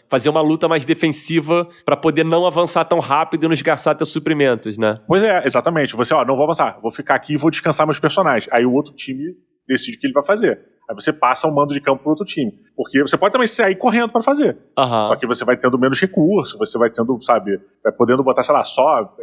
fazer uma luta mais defensiva pra poder não avançar tão rápido e não esgarçar teus suprimentos, né? Pois é, exatamente. Você, não vou avançar, vou ficar aqui e vou descansar meus personagens. Aí o outro time decide o que ele vai fazer. Aí você passa o mando de campo pro outro time. Porque você pode também sair correndo pra fazer. Só que você vai tendo menos recursos, você vai tendo, sabe, vai podendo botar, sei lá, só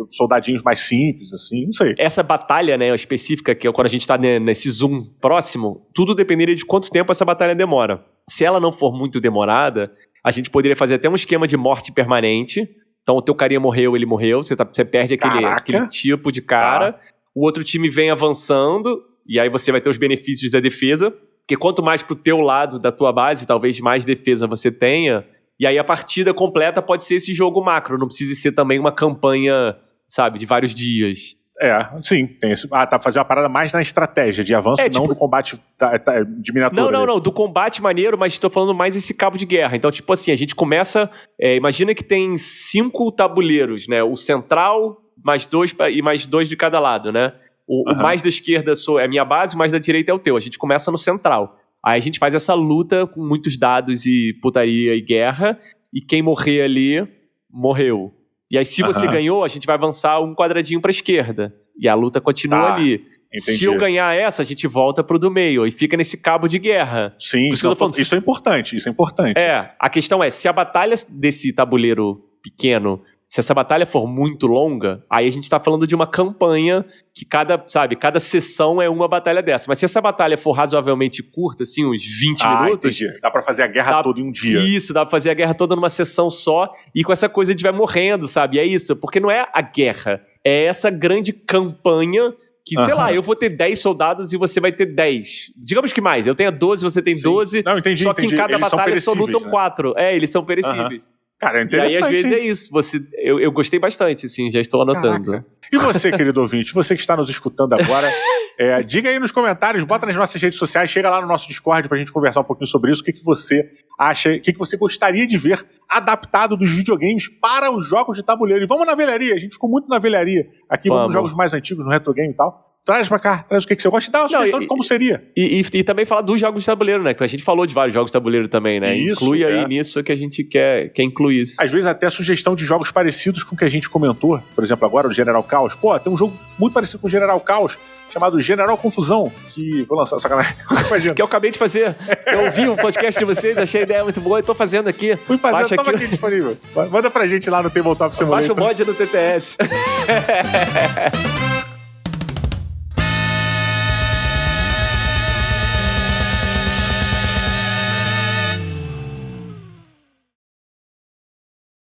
soldadinhos mais simples, assim, não sei. Essa batalha, né, específica, que é quando a gente tá nesse zoom próximo, tudo dependeria de quanto tempo essa batalha demora. Se ela não for muito demorada, a gente poderia fazer até um esquema de morte permanente. Então o teu carinha morreu, ele morreu, você perde aquele tipo de cara. O outro time vem avançando, e aí você vai ter os benefícios da defesa, porque quanto mais pro teu lado da tua base, talvez mais defesa você tenha, e aí a partida completa pode ser esse jogo macro, não precisa ser também uma campanha, sabe, de vários dias. Sim, tem isso. Fazer uma parada mais na estratégia de avanço, não do combate de miniatura. Não, do combate maneiro, mas tô falando mais esse cabo de guerra. Então, tipo assim, a gente começa, imagina que tem 5 tabuleiros, né, o central, mais 2 e mais 2 de cada lado, né? O mais da esquerda é a minha base, o mais da direita é o teu. A gente começa no central. Aí a gente faz essa luta com muitos dados e putaria e guerra, e quem morrer ali, morreu. E aí se você ganhou, a gente vai avançar um quadradinho pra esquerda. E a luta continua ali. Entendi. Se eu ganhar essa, a gente volta pro do meio e fica nesse cabo de guerra. Sim, isso é importante, a questão é, se a batalha desse tabuleiro pequeno, se essa batalha for muito longa, aí a gente tá falando de uma campanha que cada sessão é uma batalha dessa. Mas se essa batalha for razoavelmente curta, assim, uns 20 minutos... Entendi. Dá pra fazer a guerra toda em um dia. Isso, dá pra fazer a guerra toda numa sessão só, e com essa coisa de vai morrendo, sabe? E é isso, porque não é a guerra, é essa grande campanha que, sei lá, eu vou ter 10 soldados e você vai ter 10. Digamos que mais, eu tenho 12, você tem 12, não, entendi, só que em cada batalha só lutam 4. Eles são perecíveis. Cara, é interessante. E aí, às vezes, é isso. Eu gostei bastante, assim, já estou anotando. Caraca. E você, querido ouvinte, você que está nos escutando agora, diga aí nos comentários, bota nas nossas redes sociais, chega lá no nosso Discord pra gente conversar um pouquinho sobre isso, o que você acha, o que você gostaria de ver adaptado dos videogames para os jogos de tabuleiro. E vamos na velharia, a gente ficou muito na velharia. Aqui vamos nos jogos mais antigos, no retro game e tal. Traz pra cá, traz o que você gosta e dá uma sugestão de como seria. E também falar dos jogos de tabuleiro, né? Que a gente falou de vários jogos de tabuleiro também, né? Isso, inclui aí nisso que a gente quer incluir isso. Às vezes até sugestão de jogos parecidos com o que a gente comentou. Por exemplo, agora o General Chaos. Pô, tem um jogo muito parecido com o General Chaos, chamado General Confusão, que vou lançar, sacanagem. Que eu acabei de fazer. Eu ouvi o podcast de vocês, achei a ideia muito boa e tô fazendo aqui. Fui fazendo, tava aqui disponível. Manda pra gente lá no Tabletop Simulator. Baixa o mod no TTS.